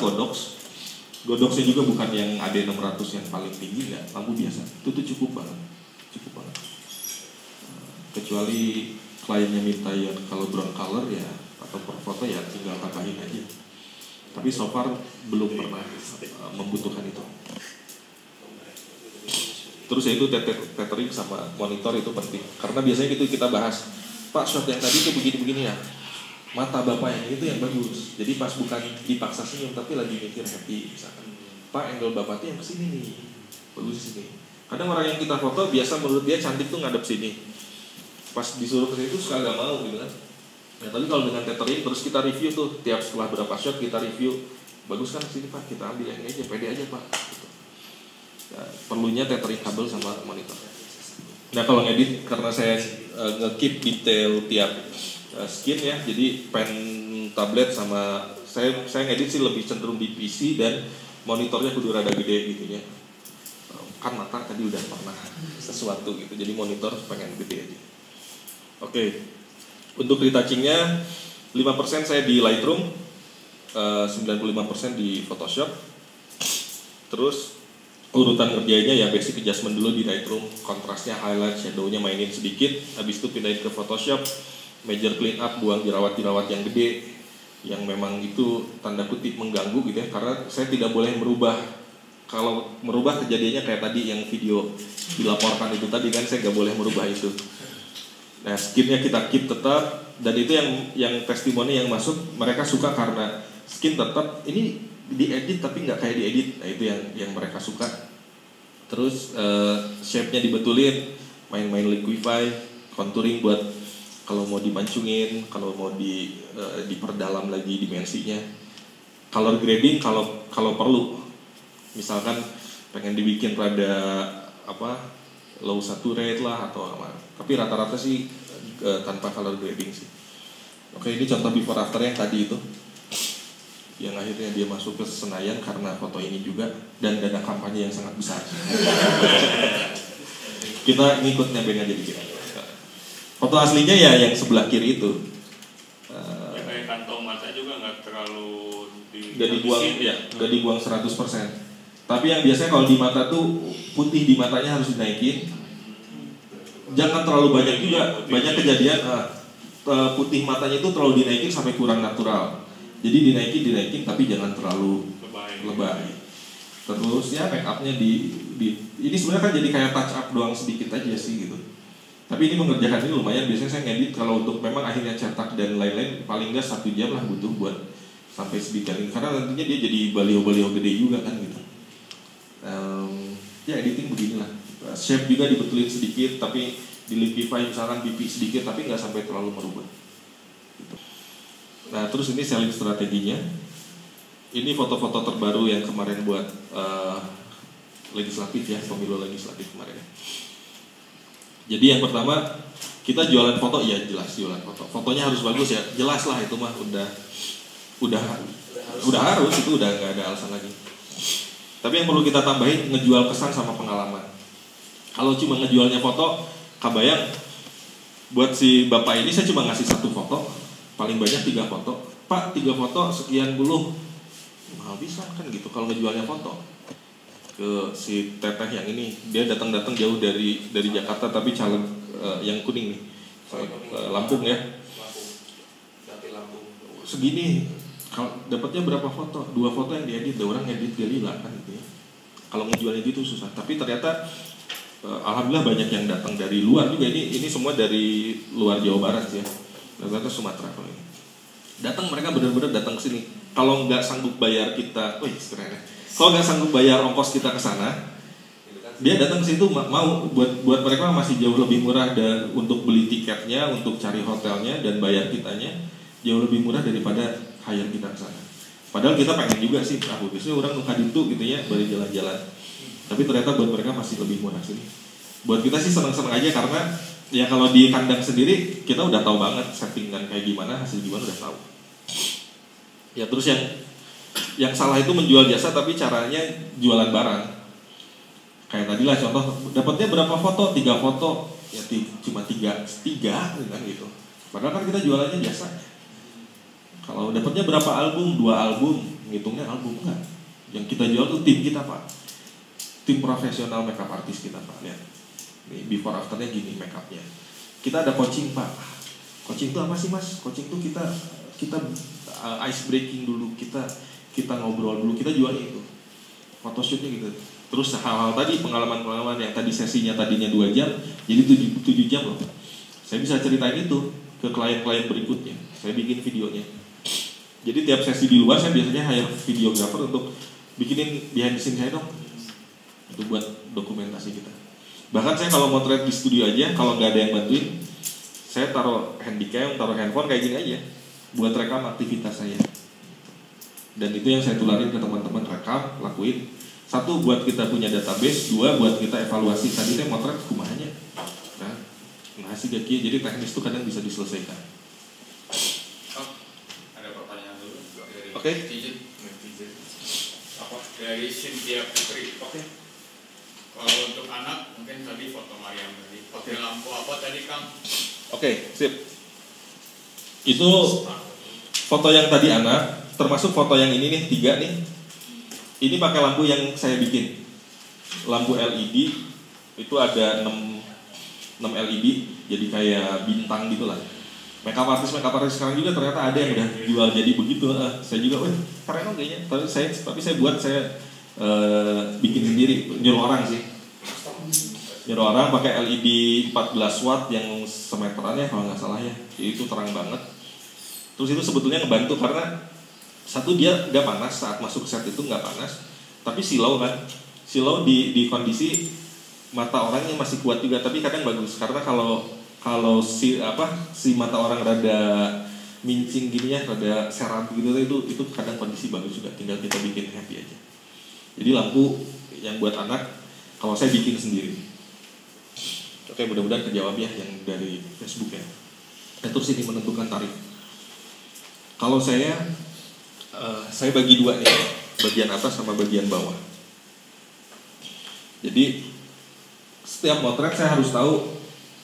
Godoxnya juga bukan yang AD600 yang paling tinggi ya, lampu biasa itu tuh cukup banget. Kecuali kliennya minta yang kalau brown color ya atau per foto ya tinggal tambahin aja. Tapi so far belum pernah membutuhkan itu. Terus ya itu tethering sama monitor itu penting karena biasanya gitu kita bahas, Pak shot yang tadi itu begini-begini ya, mata bapak yang itu yang bagus, jadi pas bukan dipaksa senyum tapi lagi mikir happy misalkan, Pak angle bapak tuh yang kesini nih, bagus sini. Kadang orang yang kita foto biasa menurut dia cantik tuh ngadep sini, pas disuruh ke situ suka gak mau gitu kan. Ya tapi kalau dengan tethering terus kita review tuh tiap setelah berapa shot kita review, bagus kan sini Pak, kita ambil yang ini aja, pede aja Pak. Gitu. Ya, perlunya tethering kabel sama monitor. Nah kalau ngedit karena saya nge-keep detail tiap skin ya, jadi pen tablet sama saya ngedit sih lebih cenderung di PC dan monitornya kudu rada gede gitu ya. Kan mata tadi udah pernah sesuatu gitu, jadi monitor pengen gede aja. Oke, untuk retouchingnya 5% saya di Lightroom, 95% di Photoshop. Terus urutan ngerjainnya ya basic adjustment dulu di Lightroom, kontrasnya, highlight, shadownya mainin sedikit, habis itu pindahin ke Photoshop, major clean up, buang jerawat-jerawat yang gede, yang memang itu tanda kutip mengganggu gitu ya, karena saya tidak boleh merubah. Kalau merubah kejadiannya kayak tadi yang video dilaporkan itu tadi kan, saya nggak boleh merubah itu. Nah skinnya kita keep tetap, dan itu yang testimoni yang masuk mereka suka karena skin tetap ini diedit tapi nggak kayak diedit, nah itu yang mereka suka. Terus shape-nya dibetulin, main-main liquify, contouring buat kalau mau dimancungin, kalau mau diperdalam lagi dimensinya. Color grading kalau perlu, misalkan pengen dibikin rada low saturate lah atau apa, tapi rata-rata sih tanpa color grading sih. Oke, ini contoh before after yang tadi itu, yang akhirnya dia masuk ke Senayan karena foto ini juga dan dana kampanye yang sangat besar. Kita ngikut nebeng aja dikit. Foto aslinya ya yang sebelah kiri itu. Ya kayak kantong mata juga nggak terlalu nggak dibuang 100%. Tapi yang biasanya kalau di mata tuh putih di matanya harus dinaikin. Jangan terlalu banyak juga. Banyak kejadian putih matanya itu terlalu dinaikin sampai kurang natural. Jadi dinaikin tapi jangan terlalu lebay. Terus ya make upnya ini sebenarnya kan jadi kayak touch up doang sedikit aja sih gitu. Tapi ini mengerjakan ini lumayan. Biasanya saya ngedit kalau untuk memang akhirnya cetak dan lain-lain paling nggak 1 jam lah butuh buat sampai sedetail ini. Karena nantinya dia jadi baliho-baliho gede juga kan gitu. Ya editing beginilah. Shape juga dibetulin sedikit tapi di liquify misalkan BP sedikit tapi nggak sampai terlalu merubah. Gitu. Nah terus ini selling strateginya. Ini foto-foto terbaru yang kemarin buat legislatif ya, pemilu legislatif kemarin. Jadi yang pertama kita jualan foto, ya jelas jualan foto. Fotonya harus bagus ya, jelas lah itu mah udah harus, itu udah nggak ada alasan lagi. Tapi yang perlu kita tambahin ngejual kesan sama pengalaman. Kalau cuma ngejualnya foto, kabayang buat si bapak ini saya cuma ngasih 1 foto, paling banyak 3 foto. Pak 3 foto sekian puluh, mahal bisa kan gitu kalau ngejualnya foto. ke si teteh yang ini, dia datang jauh dari Jakarta tapi caleg yang kuning nih, Lampung ya. Segini, kalau dapatnya berapa foto? 2 foto yang diedit, ada orang edit gila kan gitu ya. Kalau ngejualnya gitu susah, tapi ternyata alhamdulillah banyak yang datang dari luar juga. Ini semua dari luar Jawa Barat ya, ternyata Sumatera kalau ini. Datang mereka benar-benar datang ke sini. Kalau nggak sanggup bayar kita, keren ya. Kalau nggak sanggup bayar ongkos kita ke sana, dia datang ke situ mau buat mereka masih jauh lebih murah, dan untuk beli tiketnya, untuk cari hotelnya dan bayar kitanya jauh lebih murah daripada hire kita ke sana. Padahal kita pengen juga sih, biasanya orang nuka itu gitu ya, balik jalan-jalan. Tapi ternyata buat mereka masih lebih murah sini. Buat kita sih senang-senang aja, karena ya kalau di kandang sendiri kita udah tahu banget settingan kayak gimana, hasil gimana udah tahu. Ya terus yang salah itu menjual jasa tapi caranya jualan barang. Kayak tadi lah contoh, dapatnya berapa foto? 3 foto, ya cuma 3 kan gitu. Padahal kan kita jualannya jasa. Kalau dapatnya berapa album? 2 album, ngitungnya album enggak. Yang kita jual tuh tim kita Pak, tim profesional makeup artist kita Pak. Lihat, nih before afternya gini makeupnya. Kita ada coaching Pak. Coaching itu apa sih Mas? Coaching itu kita ice breaking dulu, kita ngobrol dulu, kita jual itu photoshootnya gitu. Terus hal-hal tadi, pengalaman-pengalaman yang tadi sesinya tadinya 2 jam jadi 7 jam loh. Saya bisa ceritain itu ke klien-klien berikutnya, saya bikin videonya. Jadi tiap sesi di luar saya biasanya hire videographer untuk bikinin behind the scene saya dong, itu buat dokumentasi kita. Bahkan saya kalau motret di studio aja, kalau nggak ada yang bantuin, saya taruh handycam, taruh handphone kayak gini aja buat rekam aktivitas saya. Dan itu yang saya tularin ke teman-teman, rekam, lakuin. 1 buat kita punya database, 2 buat kita evaluasi tadi teh motret kumahanya. Nah sih jadi teknis itu kadang bisa diselesaikan. Ada pertanyaan dulu dari Oke. netizen. Apa dari Cynthia Putri? Oke. Kalau untuk anak mungkin tadi foto Mariam tadi. Pakai lampu apa tadi Kang? Oke, sip. Itu foto yang tadi anak, termasuk foto yang ini nih, 3 nih. Ini pakai lampu yang saya bikin. Lampu LED itu ada 6 LED, jadi kayak bintang gitulah. Makeup artist sekarang juga ternyata ada yang udah jual jadi begitu. Saya juga, keren kayaknya. Tapi saya buat, bikin sendiri, nyuruh orang sih. Nyuruh orang pakai LED 14 watt yang semeteran ya kalau nggak salah ya. Jadi itu terang banget. Terus itu sebetulnya ngebantu karena 1 dia nggak panas saat masuk set itu, nggak panas. Tapi silau kan, silau di kondisi mata orangnya masih kuat juga. Tapi kadang bagus karena kalau si mata orang rada mincing gini ya, rada seram gitu itu kadang kondisi bagus juga. Tinggal kita bikin happy aja. Jadi lampu yang buat anak kalau saya bikin sendiri. Oke, mudah-mudahan kejawab ya yang dari Facebook ya. Terus ini menentukan tarif. Kalau saya bagi 2 nih, bagian atas sama bagian bawah. Jadi setiap motret saya harus tahu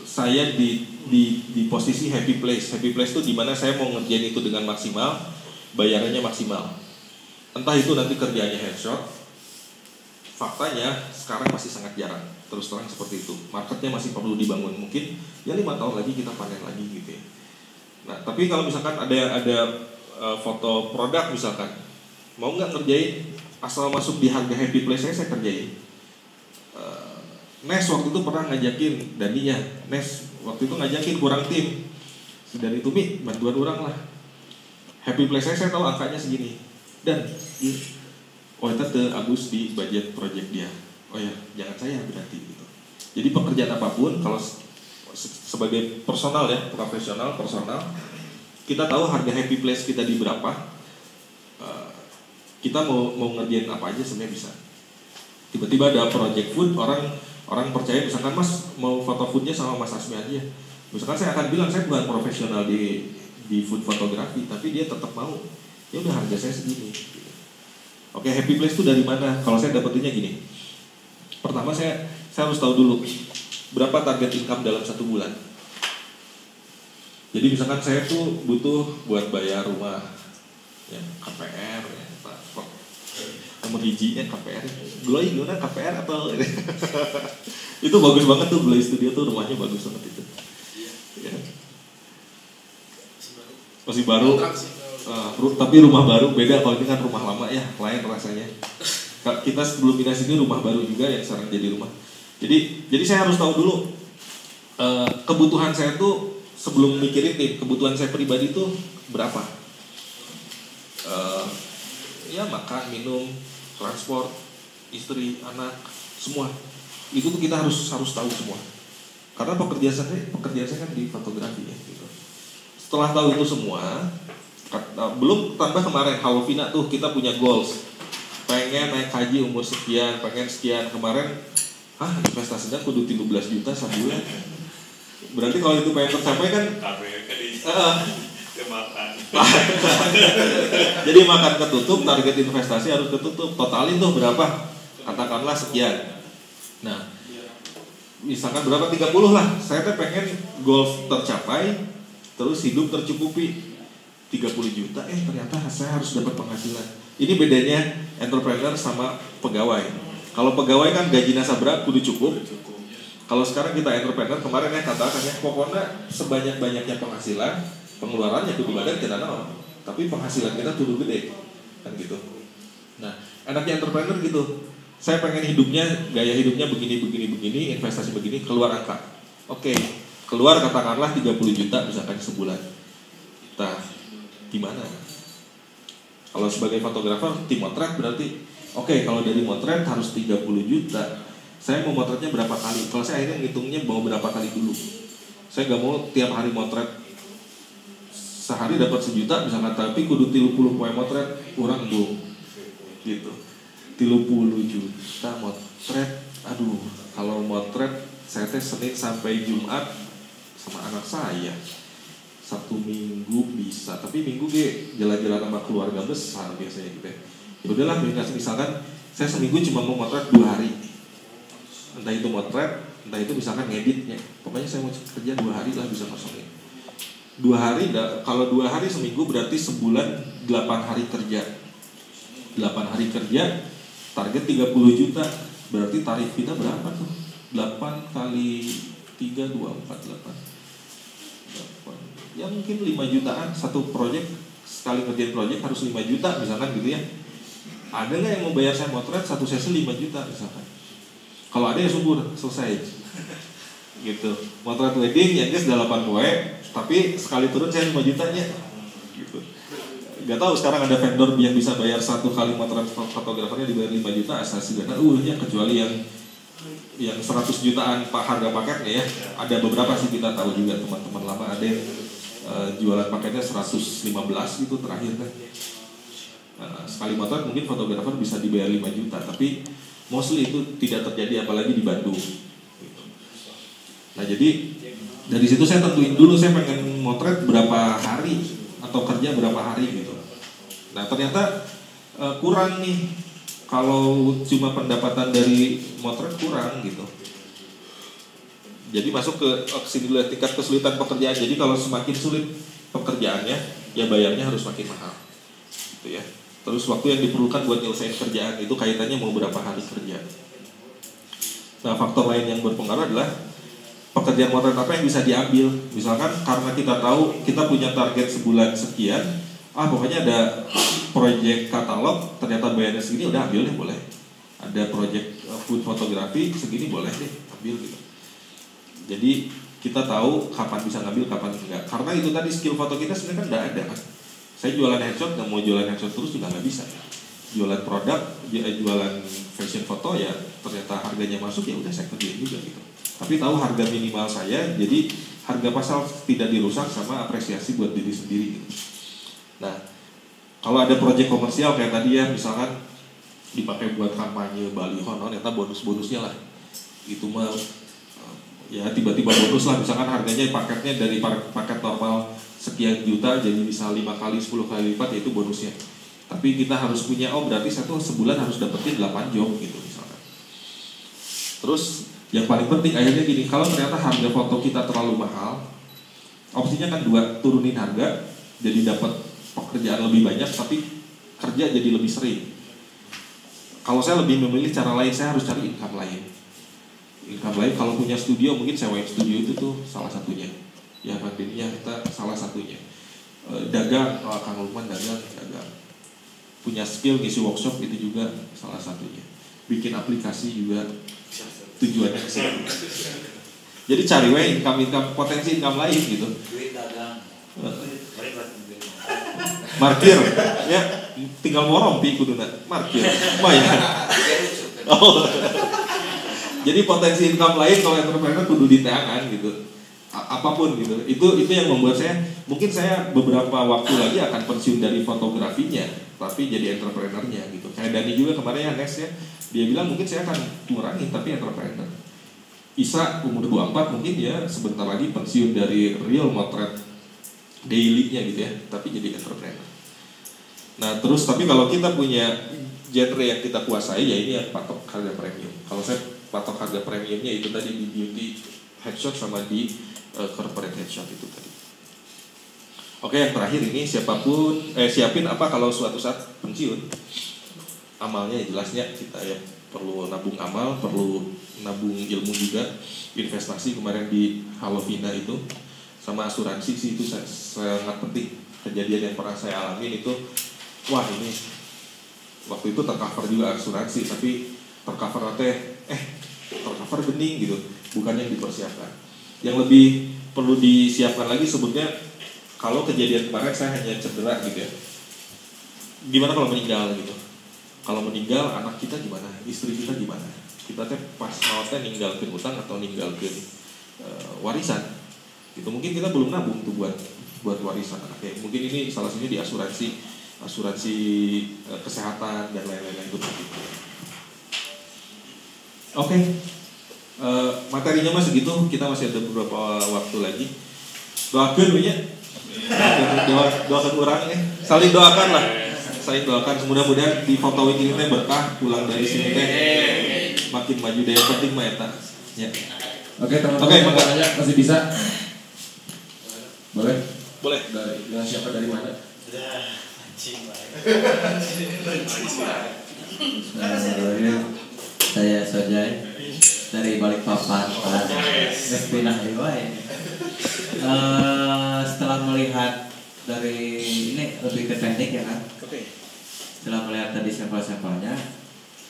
saya di posisi happy place. Happy place itu dimana saya mau ngerjain itu dengan maksimal, bayarannya maksimal. Entah itu nanti kerjanya headshot. Faktanya sekarang masih sangat jarang. Terus terang seperti itu. Marketnya masih perlu dibangun. Mungkin ya 5 tahun lagi kita panen lagi gitu ya. Nah, tapi kalau misalkan ada foto produk misalkan, mau nggak ngerjain asal masuk di harga happy place saya kerjain. Nes waktu itu pernah ngajakin Daninya, Nes waktu itu ngajakin kurang tim. Dan itu Mi, bantuan orang lah. Happy place saya tahu angkanya segini. Dan itu Agus di budget project dia. Oh ya, jangan saya berarti gitu. Jadi pekerjaan apapun kalau sebagai personal ya, profesional, personal, kita tahu harga happy place kita di berapa. Kita mau ngerjain apa aja sebenarnya bisa. Tiba-tiba ada project food, orang percaya misalkan Mas mau foto foodnya sama Mas Asmi aja. Misalkan saya akan bilang saya bukan profesional di food fotografi, tapi dia tetap mau. Ya udah harga saya segini. Oke, happy place itu dari mana? Kalau saya dapetinnya gini. Pertama saya harus tahu dulu berapa target income dalam 1 bulan. Jadi misalkan saya tuh butuh buat bayar rumah, ya KPR, ya transport. nomor hijinya KPR. Gloy gimana KPR atau itu bagus banget tuh Gloy Studio tuh, rumahnya bagus banget itu. Ya. Masih baru. Tapi rumah baru beda, kalau ini kan rumah lama ya, lain rasanya. Kita sebelum pindah sini rumah baru juga yang sekarang jadi rumah. Jadi saya harus tahu dulu kebutuhan saya tuh sebelum mikirin nih kebutuhan saya pribadi tuh berapa. Ya makan, minum, transport, istri, anak, semua itu tuh kita harus tahu semua. Karena pekerjaan saya kan di fotografi ya. Gitu. Setelah tahu itu semua, belum tambah kemarin Hawafina tuh kita punya goals, pengen naik haji umur sekian, pengen sekian. Kemarin, investasinya kudu 13 juta sebulan. Berarti kalau itu pengen tercapai kan? Makan. Jadi makan ketutup, target investasi harus ketutup. Totalin tuh berapa? Katakanlah sekian. Nah, misalkan berapa 30 lah. Saya tuh pengen goals tercapai, terus hidup tercukupi 30 juta. Ternyata saya harus dapat penghasilan. Ini bedanya entrepreneur sama pegawai. Kalau pegawai kan gaji nasabah kudu cukup. Kalau sekarang kita entrepreneur, kemarin katakan pokoknya sebanyak-banyaknya penghasilan, pengeluarannya kudu badan tidak naon, tapi penghasilan kita kudu gede, kan gitu. Nah, enaknya entrepreneur gitu. Saya pengen gaya hidupnya begini, investasi begini, keluar angka. Oke, keluar katakanlah 30 juta misalkan sebulan. Nah, gimana? Kalau sebagai fotografer, tim motret berarti, kalau dari motret harus 30 juta. Saya mau motretnya berapa kali? Kalau saya akhirnya ngitungnya mau berapa kali dulu. Saya nggak mau tiap hari motret. Sehari dapat 1 juta misalkan, tapi kudu 30 poin motret kurang bu, gitu. 30 juta motret, aduh. Kalau motret saya Senin sampai Jumat sama anak saya, Sabtu Minggu bisa, tapi Minggu jalan-jalan sama keluarga besar biasanya gitu ya. Ya udahlah, misalkan saya seminggu cuma mau motret 2 hari, entah itu motret, entah itu misalkan ngeditnya. Pokoknya saya mau kerja 2 hari lah bisa kosongin. 2 hari, kalau 2 hari seminggu berarti sebulan 8 hari kerja. 8 hari kerja, target 30 juta. Berarti tarif kita berapa tuh? 8 kali 3, 2, 4, 8. Ya mungkin 5 jutaan satu proyek. Sekali kerjain proyek harus 5 juta misalkan gitu ya. Ada nggak yang mau bayar saya motret satu sesi 5 juta misalkan? Kalau ada ya syukur, selesai. Gitu. Motret wedding yang guys 8 poe, tapi sekali turun saya 5 jutanya. Gitu. Gak tahu sekarang ada vendor yang bisa bayar satu kali motret fotografernya dibayar 5 juta asal segala ya, kecuali yang 100 jutaan harga paketnya ya. Ada beberapa sih kita tahu juga teman-teman lama ada yang jualan paketnya 115 gitu terakhir kan. Sekali motret mungkin fotografer bisa dibayar 5 juta, tapi mostly itu tidak terjadi apalagi di Bandung. Nah jadi dari situ saya tentuin dulu saya pengen motret berapa hari atau kerja berapa hari gitu. Nah ternyata kurang nih kalau cuma pendapatan dari motret kurang gitu. Jadi masuk ke sini dulu tingkat kesulitan pekerjaan. Jadi kalau semakin sulit pekerjaannya ya bayarnya harus makin mahal gitu ya. Terus waktu yang diperlukan buat nyelesain kerjaan itu kaitannya mau berapa hari kerja. Nah faktor lain yang berpengaruh adalah pekerjaan motret apa yang bisa diambil. Misalkan karena kita tahu kita punya target sebulan sekian, pokoknya ada proyek katalog ternyata bayarnya segini, udah ambil deh boleh. Ada proyek food fotografi segini boleh deh ambil gitu. Jadi kita tahu kapan bisa ngambil kapan enggak. Karena itu tadi skill foto kita sebenarnya kan enggak ada kan. Saya jualan headshot, nggak mau jualan headshot terus juga nggak bisa. Jualan produk, jualan fashion foto ya ternyata harganya masuk ya udah saya kerjain juga gitu. Tapi tahu harga minimal saya, jadi harga pasar tidak dirusak sama apresiasi buat diri sendiri gitu. Nah, kalau ada proyek komersial kayak tadi ya, misalkan dipakai buat kampanye baliho, ternyata bonus-bonusnya lah. Itu mah ya tiba-tiba bonus lah, misalkan harganya paketnya dari paket normal sekian juta jadi bisa 5 kali 10 kali lipat, yaitu bonusnya. Tapi kita harus punya berarti satu sebulan harus dapetin 8 job gitu misalkan. Terus yang paling penting akhirnya gini, kalau ternyata harga foto kita terlalu mahal, opsinya kan 2, turunin harga jadi dapat pekerjaan lebih banyak tapi kerja jadi lebih sering. Kalau saya lebih memilih cara lain, saya harus cari income lain. Income lain kalau punya studio mungkin sewain studio itu tuh salah satunya. Ya pandeminya kita salah satunya. Dagang, kalau Kang Lukman dagang. Punya skill ngisi workshop itu juga salah satunya. Bikin aplikasi juga tujuannya ke situ. Jadi cari income potensi income lain gitu. Duit dagang. Markir, ya tinggal morompi kuduna markir, bayar. Oh. Jadi potensi income lain kalau entrepreneur kudu diteangan gitu. Apapun gitu. Itu yang membuat mungkin saya beberapa waktu lagi akan pensiun dari fotografinya, tapi jadi entrepreneurnya gitu. Kayak Dani juga kemarin ya next ya, dia bilang mungkin saya akan kurangi tapi entrepreneur. Isa umur 24 mungkin ya sebentar lagi pensiun dari real motret daily-nya gitu ya, tapi jadi entrepreneur. Nah terus tapi kalau kita punya genre yang kita kuasai ya ini yang patok harga premium. Kalau saya patok harga premiumnya itu tadi di beauty headshot sama di corporate headshot itu tadi. Oke, yang terakhir ini siapin apa kalau suatu saat pensiun. Amalnya jelasnya kita ya perlu nabung amal, perlu nabung ilmu juga, investasi kemarin di Halovina itu sama asuransi sih itu sangat penting. Kejadian yang pernah saya alami itu, wah ini waktu itu tercover juga asuransi, tapi tercover tercover bening gitu, bukan yang dipersiapkan. Yang lebih perlu disiapkan lagi sebetulnya kalau kejadian kemarin saya hanya cedera gitu ya. Gimana kalau meninggal gitu? Kalau meninggal anak kita gimana? Istri kita gimana? Kita pas mautnya ninggalkan utang atau ninggalkan warisan. Gitu mungkin kita belum nabung tuh buat warisan anaknya. Mungkin ini salah satunya di asuransi kesehatan dan lain-lain gitu. Oke. Materinya mah segitu, kita masih ada beberapa waktu lagi. Doakan ya. Doakan orang ya. Saling doakan lah. Saling doakan, mudah-mudahan di foto ini teh berkah, pulang dari sini teh makin maju deh, penting mah eta. Ya. Oke, teman-teman masih bisa. Boleh? Boleh. Dari siapa dari mana? Saya Sojai dari Balikpapan. Pindah setelah melihat dari ini lebih ke teknik ya kan. Setelah melihat tadi sampel-sampelnya,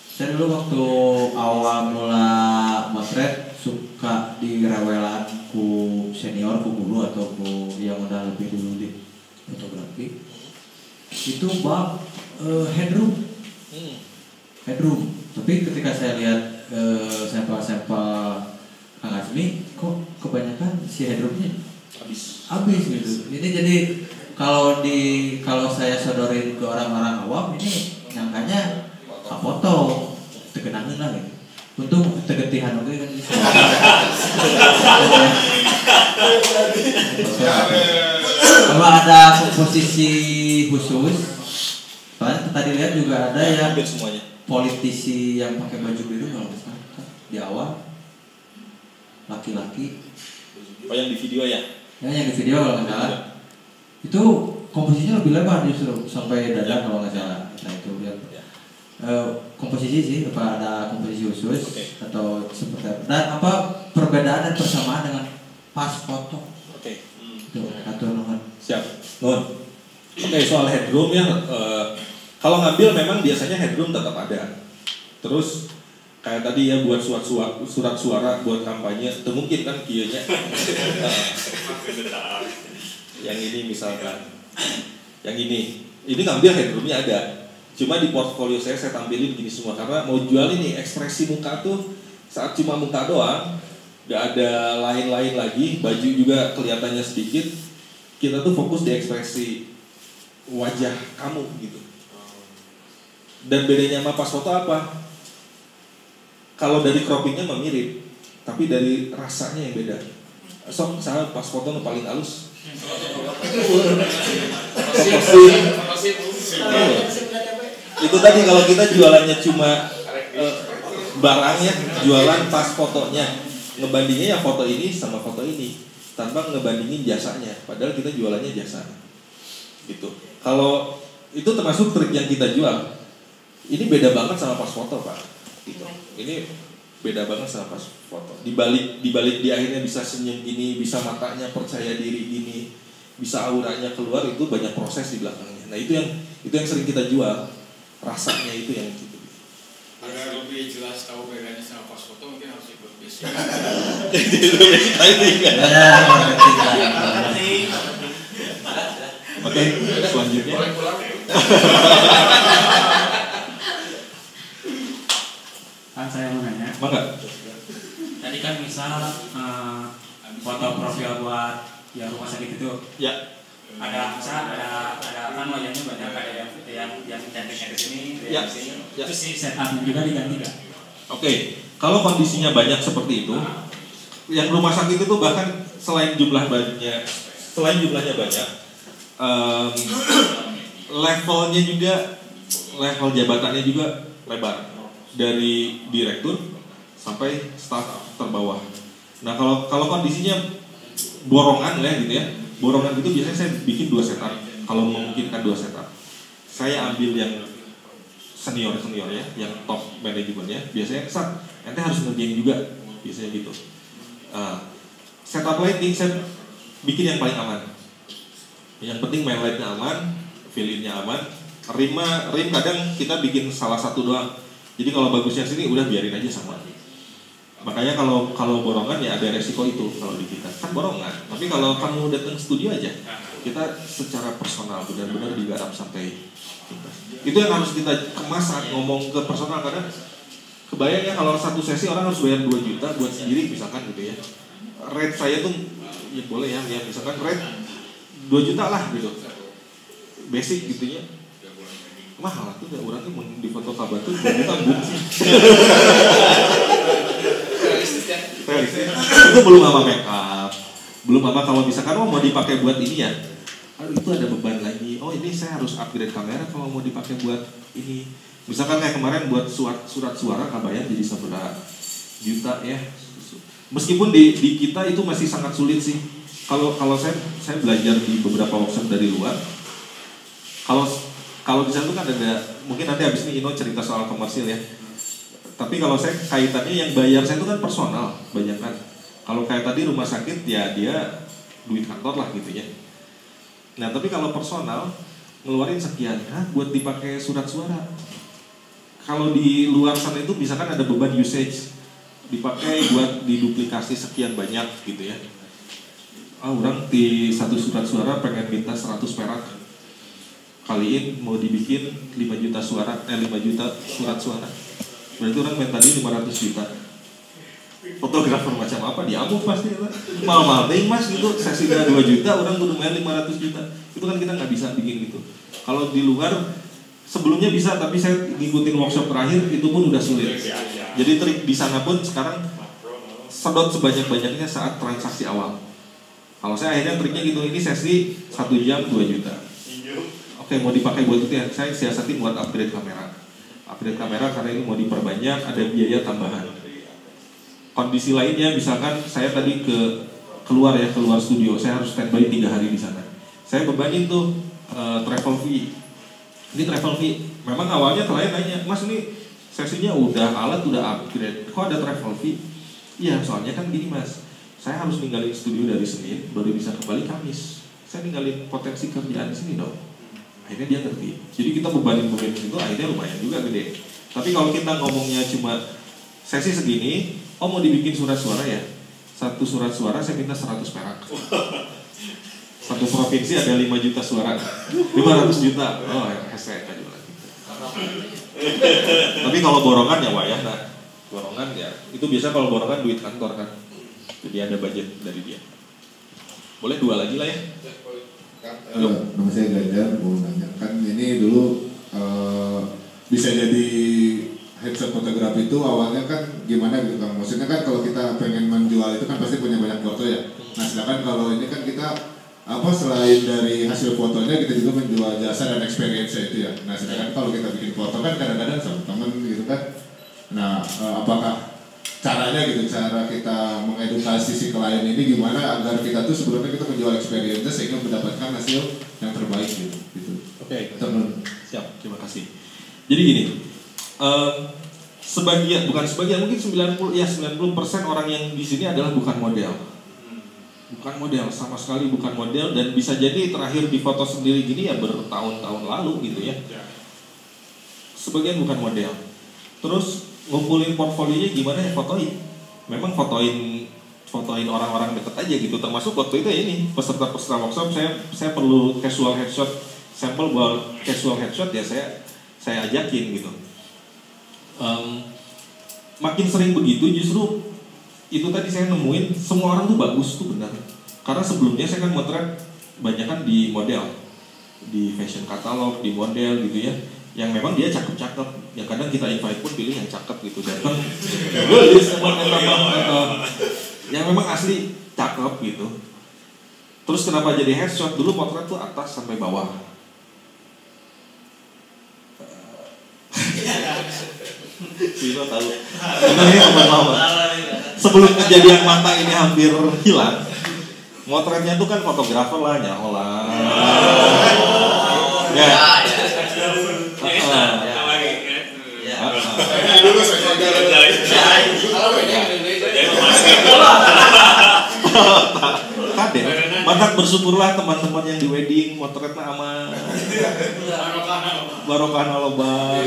saya dulu waktu awal mula motret suka direwelan ku senior, ku guru atau ku yang udah lebih dulu di fotografi. Itu bab headroom. Tapi ketika saya lihat sampel-sampel Kang Azmi, kok kebanyakan si headroomnya habis gitu. Ini jadi kalau saya sodorin ke orang-orang awam ini nyangkanya foto tegenangan lah gitu. Untung tegetihan oke kan. Kalau ada komposisi khusus, soalnya tadi lihat juga ada yang politisi yang pakai baju biru kalau nggak salah di awal laki-laki. Oh yang di video ya? Yang di video kalau nggak salah. Itu komposisinya lebih lebar justru sampai dada kalau nggak salah. Nah itu lihat komposisi sih, apa ada komposisi khusus atau seperti apa? Dan apa perbedaan dan persamaan dengan pas foto? Itu atur nuhun. Siap. Nuhun. Soal headroom ya, kalau ngambil memang biasanya headroom tetap ada. Terus kayak tadi ya buat surat suara buat kampanye, itu mungkin kan kieunya. Yang ini misalkan, yang ini ngambil headroomnya ada. Cuma di portfolio saya tampilin gini semua karena mau jual ini ekspresi muka tuh saat cuma muka doang, nggak ada lain-lain lagi, baju juga kelihatannya sedikit. Kita tuh fokus di ekspresi wajah kamu gitu. Dan bedanya sama pas foto apa? Kalau dari croppingnya mirip, tapi dari rasanya yang beda. Sok saya pas foto nu paling halus. Itu tadi kalau kita jualannya cuma barangnya, jualan pas fotonya, ngebandingin ya foto ini sama foto ini, tanpa ngebandingin jasanya. Padahal kita jualannya jasa, gitu. Kalau itu termasuk trik yang kita jual. Ini beda banget sama pas foto, Pak. Gitu. Ini beda banget sama pas foto. Di balik dia akhirnya bisa senyum gini, bisa matanya percaya diri gini, bisa auranya keluar, itu banyak proses di belakangnya. Nah, itu yang sering kita jual. Rasanya itu yang gitu. Agar lebih jelas tahu bedanya sama pas foto, mungkin harus ikut basic. Oke, selanjutnya. Boleh pulang. Kan saya mau nanya. Mangga. Tadi kan misal foto profil buat ya rumah sakit itu. Ya. Ada kan wajahnya banyak, ada yang cantik-cantik sini, Ya. yang sini. Ya. Terus si setupnya juga diganti nggak? Oke, kalau kondisinya banyak seperti itu, yang rumah sakit itu bahkan selain jumlahnya banyak, levelnya juga, level jabatannya juga lebar, dari direktur sampai staf terbawah. Nah, kalau kondisinya borongan lah gitu ya, borongan itu biasanya saya bikin 2 setup, kalau memungkinkan 2 setup. Saya ambil yang senior ya, yang top manajemennya, biasanya ente harus ngerjain juga, biasanya gitu. Setup lighting saya bikin yang paling aman. Yang penting main lightnya aman, fill-in-nya aman. Rim kadang kita bikin salah satu doang. Jadi kalau bagusnya sini udah biarin aja sama. Makanya kalau borongan ya ada resiko itu kalau di kita kan borongan. Tapi kalau kamu datang studio aja, kita secara personal benar-benar digarap sampai tuntas. Itu yang harus kita kemas saat ngomong ke personal, karena kebayangnya kalau satu sesi orang harus bayar 2 juta buat sendiri misalkan gitu ya. Rate saya tuh ya boleh ya misalkan rate 2 juta lah gitu. Basic gitu ya. Mahal tuh ya, orang tuh mau di foto kabar tuh 2 juta bung sih. Realistis. Itu belum sama make up, belum sama kalau misalkan mau dipakai buat ini ya, itu ada beban lagi. Oh ini saya harus upgrade kamera kalau mau dipakai buat ini. Misalkan kayak kemarin buat surat suara kabayang jadi 11 juta ya. Meskipun di kita itu masih sangat sulit sih. Kalau saya belajar di beberapa workshop dari luar. Kalau di sana tuh kan ada, mungkin nanti habis ini Ino cerita soal komersil ya. Tapi kalau saya kaitannya yang bayar saya itu kan personal, banyak kan. Kalau kayak tadi rumah sakit ya dia duit kantor lah gitu ya. Nah tapi kalau personal ngeluarin sekian, buat dipakai surat suara. Kalau di luar sana itu misalkan ada beban usage, dipakai buat diduplikasi sekian banyak gitu ya. Orang di satu surat suara pengen minta 100 perak, kaliin mau dibikin 5 juta surat, 5 juta surat suara. Berarti orang main tadi 500 juta. Fotografer macam apa diamuk pasti kan. Mahal-mahal deh mas gitu, sesinya 2 juta orang kudu main 500 juta. Itu kan kita nggak bisa bikin gitu. Kalau di luar sebelumnya bisa, tapi saya ngikutin workshop terakhir itu pun udah sulit. Jadi trik di sana pun sekarang sedot sebanyak-banyaknya saat transaksi awal. Kalau saya akhirnya triknya gitu, ini sesi 1 jam 2 juta. Oke, mau dipakai buat itu ya, saya siasatin buat upgrade kamera. Upgrade kamera karena ini mau diperbanyak, ada biaya tambahan. Kondisi lainnya misalkan saya tadi keluar studio, saya harus standby 3 hari di sana. Saya bebanin tuh travel fee. Ini travel fee. Memang awalnya klien nanya, "Mas ini sesinya udah alat udah upgrade, kok ada travel fee?" Iya, soalnya kan gini Mas, saya harus ninggalin studio dari Senin baru bisa kembali Kamis. Saya ninggalin potensi kerjaan di sini dong. Akhirnya dia ngerti. Jadi kita bebanin itu akhirnya lumayan juga gede. Tapi kalau kita ngomongnya cuma sesi segini, mau dibikin surat suara ya. Satu surat suara saya minta 100 perak. Satu provinsi ada 5 juta suara, 500 juta. Oh, saya aja lagi. Tapi kalau borongan ya wayah nah. Borongan ya, itu biasa kalau borongan duit kantor kan. Jadi ada budget dari dia. Boleh 2 lagi lah ya. Nama saya Ganjar, mau nanya kan ini dulu bisa jadi headset fotografi itu awalnya kan gimana gitu kan? Maksudnya kan kalau kita pengen menjual itu kan pasti punya banyak foto ya. Nah sedangkan kalau ini kan kita selain dari hasil fotonya kita juga menjual jasa dan experience itu ya. Nah sedangkan kalau kita bikin foto kan kadang-kadang sama temen gitu kan. Nah apakah caranya gitu, cara kita mengedukasi si klien ini gimana agar kita tuh sebelumnya kita menjual experience sehingga mendapatkan hasil yang terbaik gitu. Oke. Temen. Siap, terima kasih. Jadi gini, bukan sebagian, mungkin 90% orang yang di sini adalah bukan model. Bukan model, sama sekali bukan model, dan bisa jadi terakhir di foto sendiri gini ya bertahun-tahun lalu gitu ya. Sebagian bukan model. Terus ngumpulin portfolionya gimana ya, fotoin. Memang fotoin orang-orang deket aja gitu. Termasuk waktu itu ya ini peserta-peserta workshop saya perlu casual headshot, sampel buat casual headshot ya saya ajakin gitu. Makin sering begitu justru itu tadi saya nemuin semua orang tuh bagus tuh benar. Karena sebelumnya saya kan motret banyak kan di model, di fashion katalog, di model gitu ya, yang memang dia cakep-cakep. Ya kadang kita invite pun pilih yang cakep gitu, datang yang memang asli cakep gitu. Terus kenapa jadi headshot? Dulu potret tuh atas sampai bawah. Vino tahu. Ini teman-teman. Sebelum kejadian mata ini hampir hilang, motretnya tuh kan fotografer lah, nyaho lah. Dulu saya Kade, banyak bersyukurlah teman-teman yang di wedding motretnya aman. Barokah loba.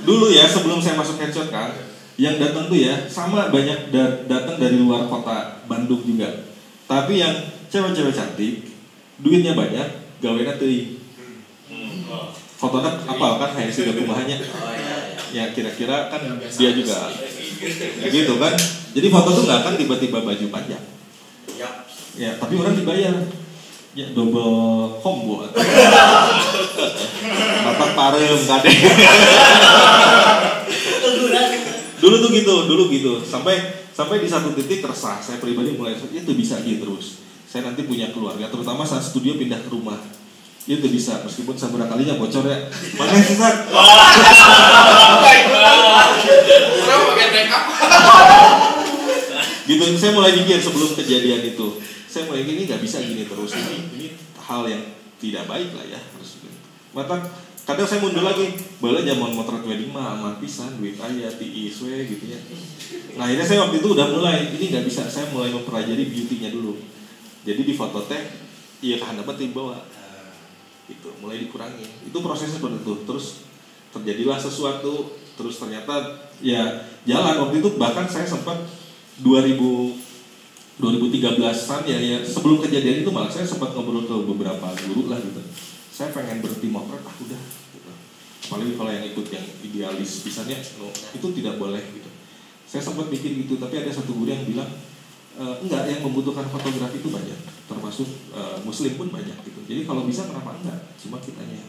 Dulu ya sebelum saya masuk headshot kan, yang datang tuh ya sama banyak datang dari luar kota Bandung juga. Tapi yang cewek-cewek cantik, duitnya banyak, gawena teuing. Fotonya apal kan kayak sudah kumahannya. Ya kira-kira kan dia juga gitu kan. Jadi foto tuh nggak akan tiba-tiba baju panjang. Ya tapi orang dibayar. Ya double combo. Bapak parem kade. Dulu gitu. Sampai di satu titik resah. Saya pribadi mulai itu bisa gitu terus. Saya nanti punya keluarga, terutama saat studio pindah ke rumah. Itu bisa, meskipun seberapa kalinya bocor ya. Makanya susah. Kurang pakai backup. Gitu, saya mulai mikir sebelum kejadian itu. Saya mulai gini nggak bisa gini terus. Ini hal yang tidak baik lah ya. Harus gitu. Maka kadang saya mundur lagi. Bala zaman motret wedding mah aman pisan, duit aya, tiis we gitu ya. Nah akhirnya saya waktu itu udah mulai. Ini nggak bisa. Saya mulai mempelajari beauty-nya dulu. Jadi di foto teh, iya kehandapan tim bawa. Gitu, mulai dikurangi. Itu prosesnya seperti itu. Terus terjadilah sesuatu, terus ternyata ya jalan. Waktu itu bahkan saya sempat 2013-an ya sebelum kejadian itu malah saya sempat ngobrol ke beberapa guru lah gitu. Saya pengen berhenti motret, udah gitu. Apalagi kalau yang ikut yang idealis pisannya itu tidak boleh gitu. Saya sempat bikin gitu, tapi ada satu guru yang bilang enggak, yang membutuhkan fotografi itu banyak, termasuk muslim pun banyak gitu. Jadi kalau bisa kenapa enggak? Cuma kitanya.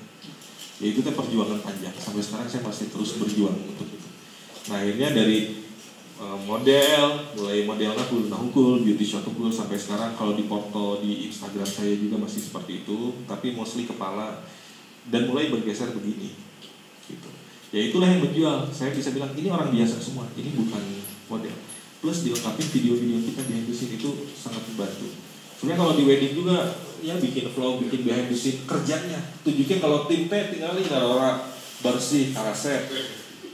Ya itu perjuangan panjang. Sampai sekarang saya masih terus berjuang untuk itu. Nah akhirnya dari model, mulai modelnya hukul, beauty shot hukul, sampai sekarang kalau di foto di Instagram saya juga masih seperti itu, tapi mostly kepala, dan mulai bergeser begini. Gitu. Ya itulah yang menjual. Saya bisa bilang ini orang biasa semua, ini bukan model. Plus dilengkapi video-video kita behind the scene itu sangat membantu. Sebenarnya kalau di wedding juga ya bikin vlog, bikin behind the scene kerjanya. Tunjukin kalau tim teh tinggalin orang bersih, karaset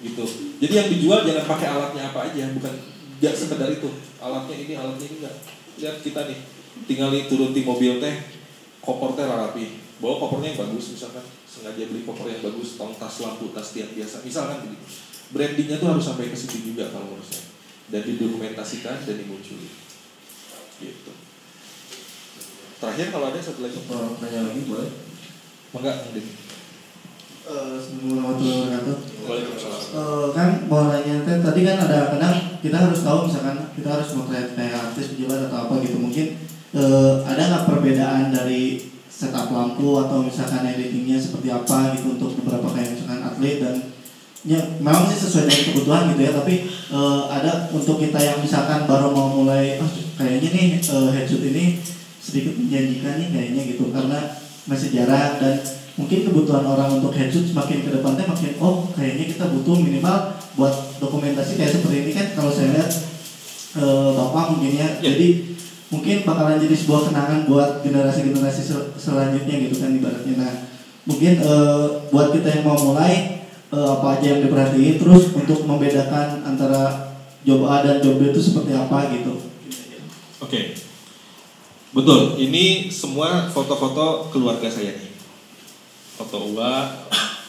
gitu. Jadi yang dijual jangan pakai alatnya apa aja, bukan gak sekedar itu. Alatnya ini enggak. Lihat kita nih, tinggalin turun di mobil teh, koper teh rapi. Bawa kopernya yang bagus misalkan, sengaja beli koper yang bagus, tong tas lampu, tas tiap biasa. Misalkan begitu. Brandingnya tuh harus sampai ke situ juga kalau menurut saya. Dan didokumentasikan dan dimunculin gitu. Terakhir kalau ada satu lagi tanya lagi boleh? Enggak, Assalamualaikum warahmatullahi wabarakatuh. Kan mau nanya tadi kan ada kadang kita harus tahu misalkan kita harus motret kayak artis pejabat atau apa gitu, mungkin ada nggak perbedaan dari setup lampu atau misalkan editingnya seperti apa gitu untuk beberapa kayak misalkan atlet dan ya memang sih sesuai dengan kebutuhan gitu ya, tapi ada untuk kita yang misalkan baru mau mulai kayaknya nih headshot ini sedikit menjanjikan nih kayaknya gitu karena masih jarang dan mungkin kebutuhan orang untuk headshot semakin ke depannya makin kayaknya kita butuh minimal buat dokumentasi kayak seperti ini kan kalau saya lihat Bapak mungkin ya. Jadi mungkin bakalan jadi sebuah kenangan buat generasi-generasi selanjutnya gitu kan ibaratnya. Nah mungkin buat kita yang mau mulai apa aja yang diperhatiin, terus untuk membedakan antara job A dan job B itu seperti apa gitu. Oke. Betul, ini semua foto-foto keluarga saya nih. Foto uang,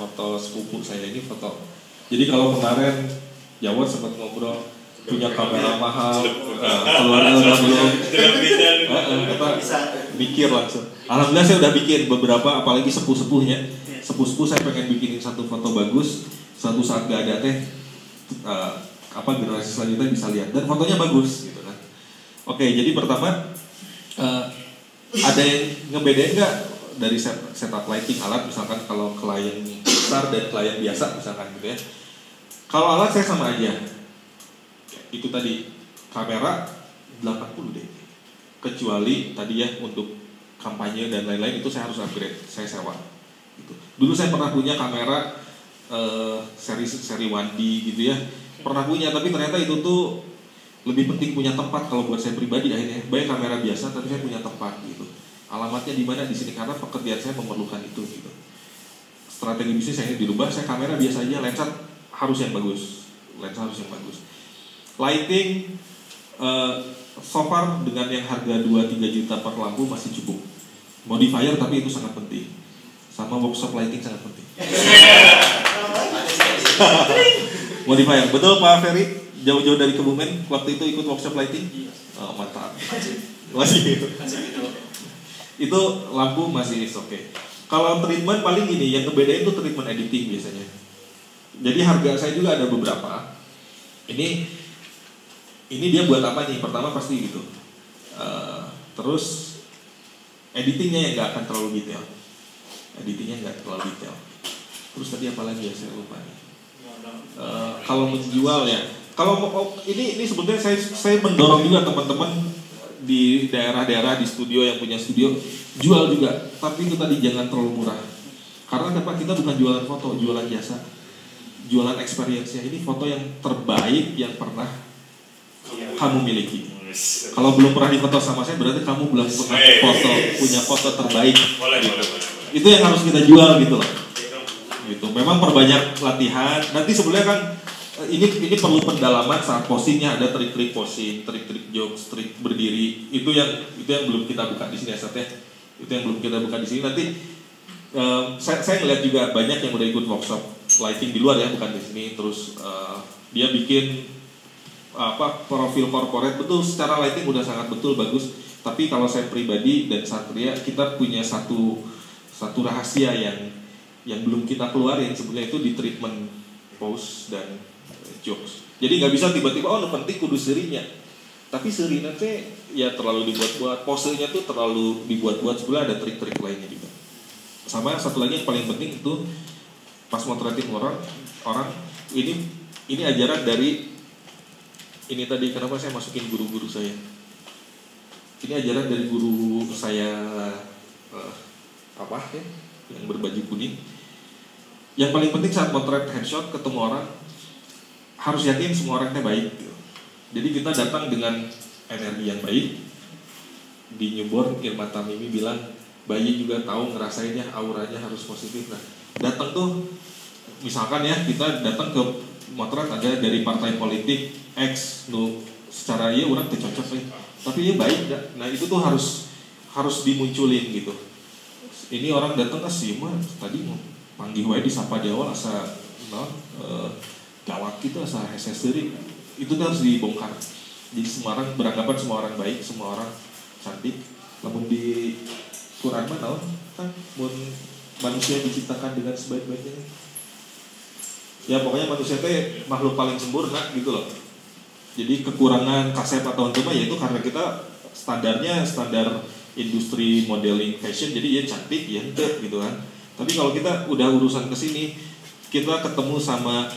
foto sepupu saya ini foto. Jadi kalau kemarin Jawar sempat ngobrol punya kamera mahal, keluarga udah belum, mikir langsung. Alhamdulillah saya udah bikin beberapa, apalagi sepuh-sepuhnya. Sepuh-sepuh saya pengen bikinin satu foto bagus, suatu saat gak ada teh, generasi selanjutnya bisa lihat dan fotonya bagus gitu kan. Oke, jadi pertama ada yang ngebedain nggak dari setup lighting alat, misalkan kalau klien besar dan klien biasa misalkan gitu ya. Kalau alat saya sama aja. Itu tadi kamera 80 deh. Kecuali tadi ya untuk kampanye dan lain-lain itu saya harus upgrade, saya sewa. Gitu. Dulu saya pernah punya kamera seri 1D gitu ya. Pernah punya, tapi ternyata itu tuh lebih penting punya tempat kalau buat saya pribadi akhirnya. Baik kamera biasa tapi saya punya tempat gitu. Alamatnya di mana di sini karena pekerjaan saya memerlukan itu gitu. Strategi bisnis saya dirubah, saya kamera biasa aja, lensa harus yang bagus. Lensa harus yang bagus. Lighting so far dengan yang harga 2-3 juta per lampu masih cukup. Modifier tapi itu sangat penting. Sama workshop lighting sangat penting. Modifier, betul Pak Ferry? Jauh-jauh dari Kebumen waktu itu ikut workshop lighting? Oh, mantap. Masih itu lampu masih oke. Kalau treatment paling gini, yang ngebedain itu treatment editing biasanya. Jadi harga saya juga ada beberapa. Ini dia buat apa nih? Pertama pasti gitu. Terus editingnya yang nggak akan terlalu detail. Terus tadi apa lagi ya, saya lupa nih. Kalau menjual ya, kalau ini sebetulnya saya mendorong juga teman-teman di daerah-daerah di studio yang punya studio jual juga, tapi itu tadi jangan terlalu murah. Karena dapat kita bukan jualan foto, jualan jasa, jualan experience-nya. Ini foto yang terbaik yang pernah kamu miliki. Kalau belum pernah difoto sama saya berarti kamu belum pernah punya foto terbaik. Itu yang harus kita jual gitu loh. Gitu. Memang perbanyak latihan. Nanti sebenarnya kan ini perlu pendalaman saat posingnya, ada trik-trik posing, trik-trik jokes, trik berdiri. Itu yang belum kita buka di sini ya, Seth ya. Itu yang belum kita buka di sini. Nanti saya ngeliat juga banyak yang udah ikut workshop lighting di luar ya, bukan di sini. Terus dia bikin profil corporate, betul secara lighting udah sangat betul bagus. Tapi kalau saya pribadi dan Satria, kita punya satu rahasia yang belum kita keluarin sebenarnya, itu di treatment pose dan jokes. Jadi nggak bisa tiba-tiba penting kudu serinya. Tapi serinya teh ya terlalu dibuat-buat, posenya tuh terlalu dibuat-buat. Sebenarnya ada trik-trik lainnya juga. Sama satu lagi yang paling penting itu pas motretin orang ini ajaran dari ini tadi, kenapa saya masukin guru-guru saya. Ini ajaran dari guru saya yang berbaju kuning. Yang paling penting saat motret headshot ketemu orang harus yakin semua orangnya baik gitu. Jadi kita datang dengan energi yang baik. Di newborn Irma Tamimi bilang bayi juga tahu ngerasainnya, auranya harus positif. Nah, datang tuh misalkan ya, kita datang ke motret ada dari partai politik X, secara ya orang cocok nih, tapi ya baik gak? Nah itu tuh harus dimunculin gitu. Ini orang datang ke Sima tadi mau panggil wae disapa di awal asa gawat gitu, asa hese seurik. Itu tuh harus dibongkar. Jadi semua orang beranggapan semua orang baik, semua orang cantik. Namun di Quran mah naon kan mun manusia diciptakan dengan sebaik-baiknya. Ya pokoknya manusia teh makhluk paling sempurna gitu loh. Jadi kekurangan kasep atau apa ya itu karena kita standarnya standar industri modeling fashion, jadi ya cantik ya ente gitu kan. Tapi kalau kita udah urusan ke sini, kita ketemu sama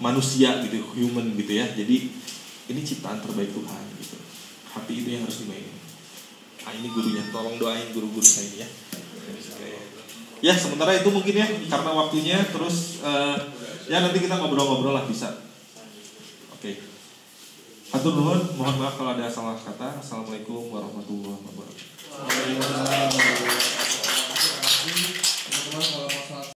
manusia gitu, human gitu ya. Jadi ini ciptaan terbaik Tuhan gitu. Hati itu yang harus dimainin. Ini gurunya, tolong doain guru-guru saya ini ya. Ya sementara itu mungkin ya, karena waktunya. Terus ya nanti kita ngobrol-ngobrol lah bisa. Oke. Hatur nuhun, mohon maaf kalau ada salah kata. Assalamualaikum warahmatullahi wabarakatuh.